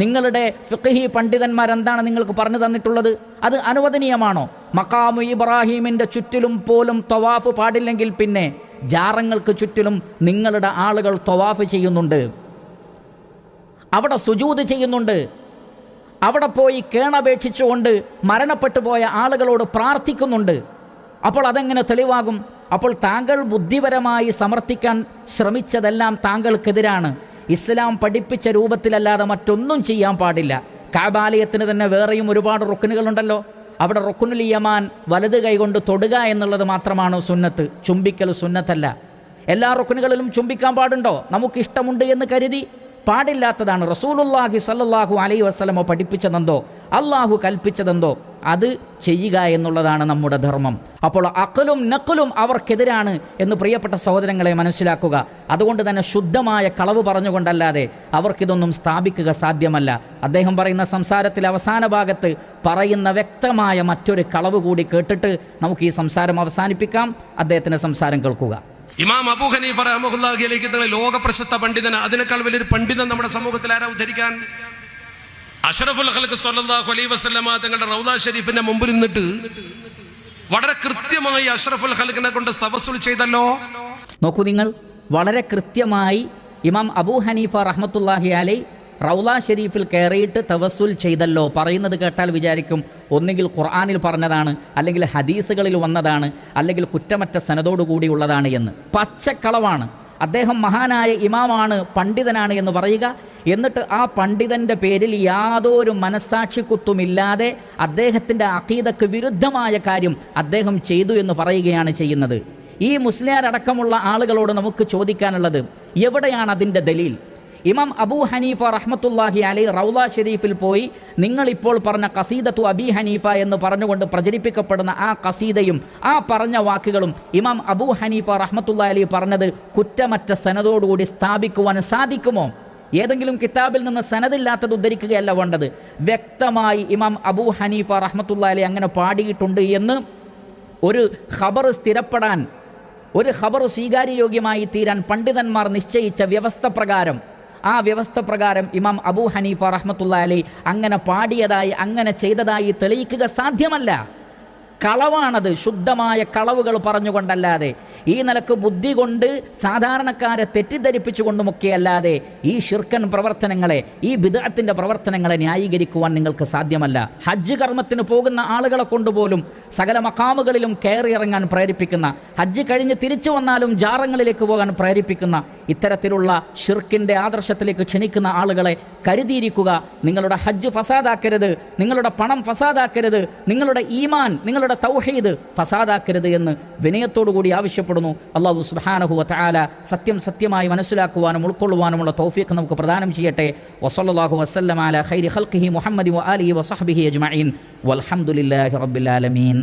നിങ്ങളുടെ ഫിഖ്ഹി പണ്ഡിതന്മാർ എന്താണ് നിങ്ങൾക്ക് പറഞ്ഞു തന്നിട്ടുള്ളത്? അത് അനുവദനീയമാണോ? മഖാമു ഇബ്രാഹീമിൻ്റെ ചുറ്റിലും പോലും തവാഫ് പാടില്ലെങ്കിൽ പിന്നെ ജാറങ്ങൾക്ക് ചുറ്റിലും നിങ്ങളുടെ ആളുകൾ തവാഫ് ചെയ്യുന്നുണ്ട്, അവിടെ സുജൂദ് ചെയ്യുന്നുണ്ട്, അവിടെ പോയി കേണപേക്ഷിച്ചുകൊണ്ട് മരണപ്പെട്ടു പോയ ആളുകളോട് പ്രാർത്ഥിക്കുന്നുണ്ട്. അപ്പോൾ അതെങ്ങനെ തെളിവാകും? അപ്പോൾ താങ്കൾ ബുദ്ധിപരമായി സമർത്ഥിക്കാൻ ശ്രമിച്ചതെല്ലാം താങ്കൾക്കെതിരാണ്. ഇസ്ലാം പഠിപ്പിച്ച രൂപത്തിലല്ലാതെ മറ്റൊന്നും ചെയ്യാൻ പാടില്ല. കഅബാലയത്തിന് തന്നെ വേറെയും ഒരുപാട് റുക്നുകളുണ്ടല്ലോ. അവിടെ റുക്നുൽ യമാൻ വലത് കൈകൊണ്ട് തൊടുക എന്നുള്ളത് മാത്രമാണോ സുന്നത്ത്? ചുംബിക്കൽ സുന്നത്തല്ല. എല്ലാ റുക്നുകളിലും ചുംബിക്കാൻ പാടുണ്ടോ? നമുക്കിഷ്ടമുണ്ട് എന്ന് കരുതി പാടില്ലാത്തതാണ്. റസൂലുള്ളാഹി സ്വല്ലല്ലാഹു അലൈഹി വസല്ലമ പഠിപ്പിച്ചതെന്തോ അള്ളാഹു കൽപ്പിച്ചതെന്തോ അത് ചെയ്യുക എന്നുള്ളതാണ് നമ്മുടെ ധർമ്മം. അപ്പോൾ അഖലും നഖലും അവർക്കെതിരാണ് എന്ന് പ്രിയപ്പെട്ട സഹോദരങ്ങളെ മനസ്സിലാക്കുക. അതുകൊണ്ട് തന്നെ ശുദ്ധമായ കളവ് പറഞ്ഞുകൊണ്ടല്ലാതെ അവർക്കിതൊന്നും സ്ഥാപിക്കുക സാധ്യമല്ല. അദ്ദേഹം പറയുന്ന സംസാരത്തിൽ അവസാന ഭാഗത്ത് പറയുന്ന വ്യക്തമായ മറ്റൊരു കളവ് കൂടി കേട്ടിട്ട് നമുക്ക് ഈ സംസാരം അവസാനിപ്പിക്കാം. അദ്ദേഹത്തിൻ്റെ സംസാരം കേൾക്കുക. ഇമാം അബൂ ഹനീഫ റഹ്മത്തുള്ളാഹി അലൈഹി തങ്ങൾ ലോക പ്രശസ്ത പണ്ഡിതൻ. അതിനേക്കാൾ വലിയൊരു പണ്ഡിതൻ നമ്മുടെ സമൂഹത്തിൽ ആരാ ഉദ്ധരിക്കാൻ? അഷ്റഫുൽ ഖൽഖ് സ്വല്ലല്ലാഹു അലൈഹി വസല്ലമ തങ്ങളുടെ റൗദ ഷരീഫിന്റെ മുമ്പിൽ നിന്നിട്ട് വളരെ കൃത്യമായി അഷ്റഫുൽ ഖൽഖിനെ കൊണ്ട് തവസ്സുൽ ചെയ്തല്ലോ. നോക്കൂ നിങ്ങൾ, വളരെ കൃത്യമായി ഇമാം അബൂ ഹനീഫ റഹ്മത്തുള്ളാഹി അലൈഹി റൗള ഷരീഫിൽ കയറിയിട്ട് തവസ്സുൽ ചെയ്തല്ലോ. പറയുന്നത് കേട്ടാൽ വിചാരിക്കും ഒന്നുകിൽ ഖുർആനിൽ പറഞ്ഞതാണ്, അല്ലെങ്കിൽ ഹദീസുകളിൽ വന്നതാണ്, അല്ലെങ്കിൽ കുറ്റമറ്റ സനദോടുകൂടിയുള്ളതാണ് എന്ന്. പച്ചക്കളവാണ്. അദ്ദേഹം മഹാനായ ഇമാമാണ്, പണ്ഡിതനാണ് എന്ന് പറയുക, എന്നിട്ട് ആ പണ്ഡിതൻ്റെ പേരിൽ യാതൊരു മനസ്സാക്ഷിക്കുത്തുമില്ലാതെ അദ്ദേഹത്തിൻ്റെ അഖീദക്ക് വിരുദ്ധമായ കാര്യം അദ്ദേഹം ചെയ്തു എന്ന് പറയുകയാണ് ചെയ്യുന്നത്. ഈ മുസ്ലിയാരടക്കമുള്ള ആളുകളോട് നമുക്ക് ചോദിക്കാനുള്ളത്, എവിടെയാണ് അതിൻ്റെ ദലീൽ? ഇമാം അബൂ ഹനീഫ റഹ്മത്തുള്ളാഹി അലൈഹി റൗള ഷരീഫിൽ പോയി നിങ്ങളിപ്പോൾ പറഞ്ഞ ഖസീദത്തു അബീ ഹനീഫ എന്ന് പറഞ്ഞുകൊണ്ട് പ്രചരിപ്പിക്കപ്പെടുന്ന ആ ഖസീദയും ആ പറഞ്ഞ വാക്കുകളും ഇമാം അബൂ ഹനീഫ റഹ്മത്തുള്ളാഹി അലൈഹി പറഞ്ഞത് കുറ്റമറ്റ സനദോടുകൂടി സ്ഥാപിക്കുവാൻ സാധിക്കുമോ? ഏതെങ്കിലും കിതാബിൽ നിന്ന് സനദില്ലാത്തത് ഉദ്ധരിക്കുകയല്ല വേണ്ടത്. വ്യക്തമായി ഇമാം അബൂ ഹനീഫ റഹ്മത്തുള്ളാഹി അലൈഹി അങ്ങനെ പാടിയിട്ടുണ്ട് എന്ന് ഒരു ഖബർ സ്ഥിരപ്പെടാൻ, ഒരു ഖബർ സ്വീകാര്യയോഗ്യമായി തീരാൻ പണ്ഡിതന്മാർ നിശ്ചയിച്ച വ്യവസ്ഥ പ്രകാരം, ആ വ്യവസ്ഥ പ്രകാരം ഇമാം അബൂ ഹനീഫ റഹ്മത്തുള്ളാഹി അലൈഹി അങ്ങനെ പാടിയതായി, അങ്ങനെ ചെയ്തതായി തെളിയിക്കുക സാധ്യമല്ല. കളവാണത്. ശുദ്ധമായ കളവുകൾ പറഞ്ഞുകൊണ്ടല്ലാതെ, ഈ നിലക്ക് ബുദ്ധി കൊണ്ട് സാധാരണക്കാരെ തെറ്റിദ്ധരിപ്പിച്ചുകൊണ്ടുമൊക്കെ അല്ലാതെ ഈ ശിർക്കൻ പ്രവർത്തനങ്ങളെ, ഈ ബിദ്അത്തിന്റെ പ്രവർത്തനങ്ങളെ ന്യായീകരിക്കുവാൻ നിങ്ങൾക്ക് സാധ്യമല്ല. ഹജ്ജ് കർമ്മത്തിന് പോകുന്ന ആളുകളെ കൊണ്ടുപോലും സകല മഖാമുകളിലും കയറി ഇറങ്ങാൻ പ്രേരിപ്പിക്കുന്ന, ഹജ്ജ് കഴിഞ്ഞ് തിരിച്ചു വന്നാലും ജാറങ്ങളിലേക്ക് പോകാൻ പ്രേരിപ്പിക്കുന്ന ഇത്തരത്തിലുള്ള ഷിർക്കിൻ്റെ ആദർശത്തിലേക്ക് ക്ഷണിക്കുന്ന ആളുകളെ കരുതിയിരിക്കുക. നിങ്ങളുടെ ഹജ്ജ് ഫസാദാക്കരുത്, നിങ്ങളുടെ പണം ഫസാദാക്കരുത്, നിങ്ങളുടെ ഈമാൻ, നിങ്ങളുടെ തൗഹീദ് ഫസാദാക്കരുത് എന്ന് വിനയത്തോടുകൂടി ആവശ്യപ്പെടുന്നു. അല്ലാഹു സുബ്ഹാനഹു വ തആല സത്യം സത്യമായി മനസ്സിലാക്കുവാനും ഉൾക്കൊള്ളുവാനുമുള്ള തൗഫീഖ് നമുക്ക് പ്രദാനം ചെയ്യട്ടെ. വസല്ലല്ലാഹു വസല്ലമ അലാ ഖൈരി ഖൽഖിഹി മുഹമ്മദി വ ആലിഹി വ സ്വഹ്ബിഹി അജ്മഈൻ വൽഹംദുലില്ലാഹി റബ്ബിൽ ആലമീൻ.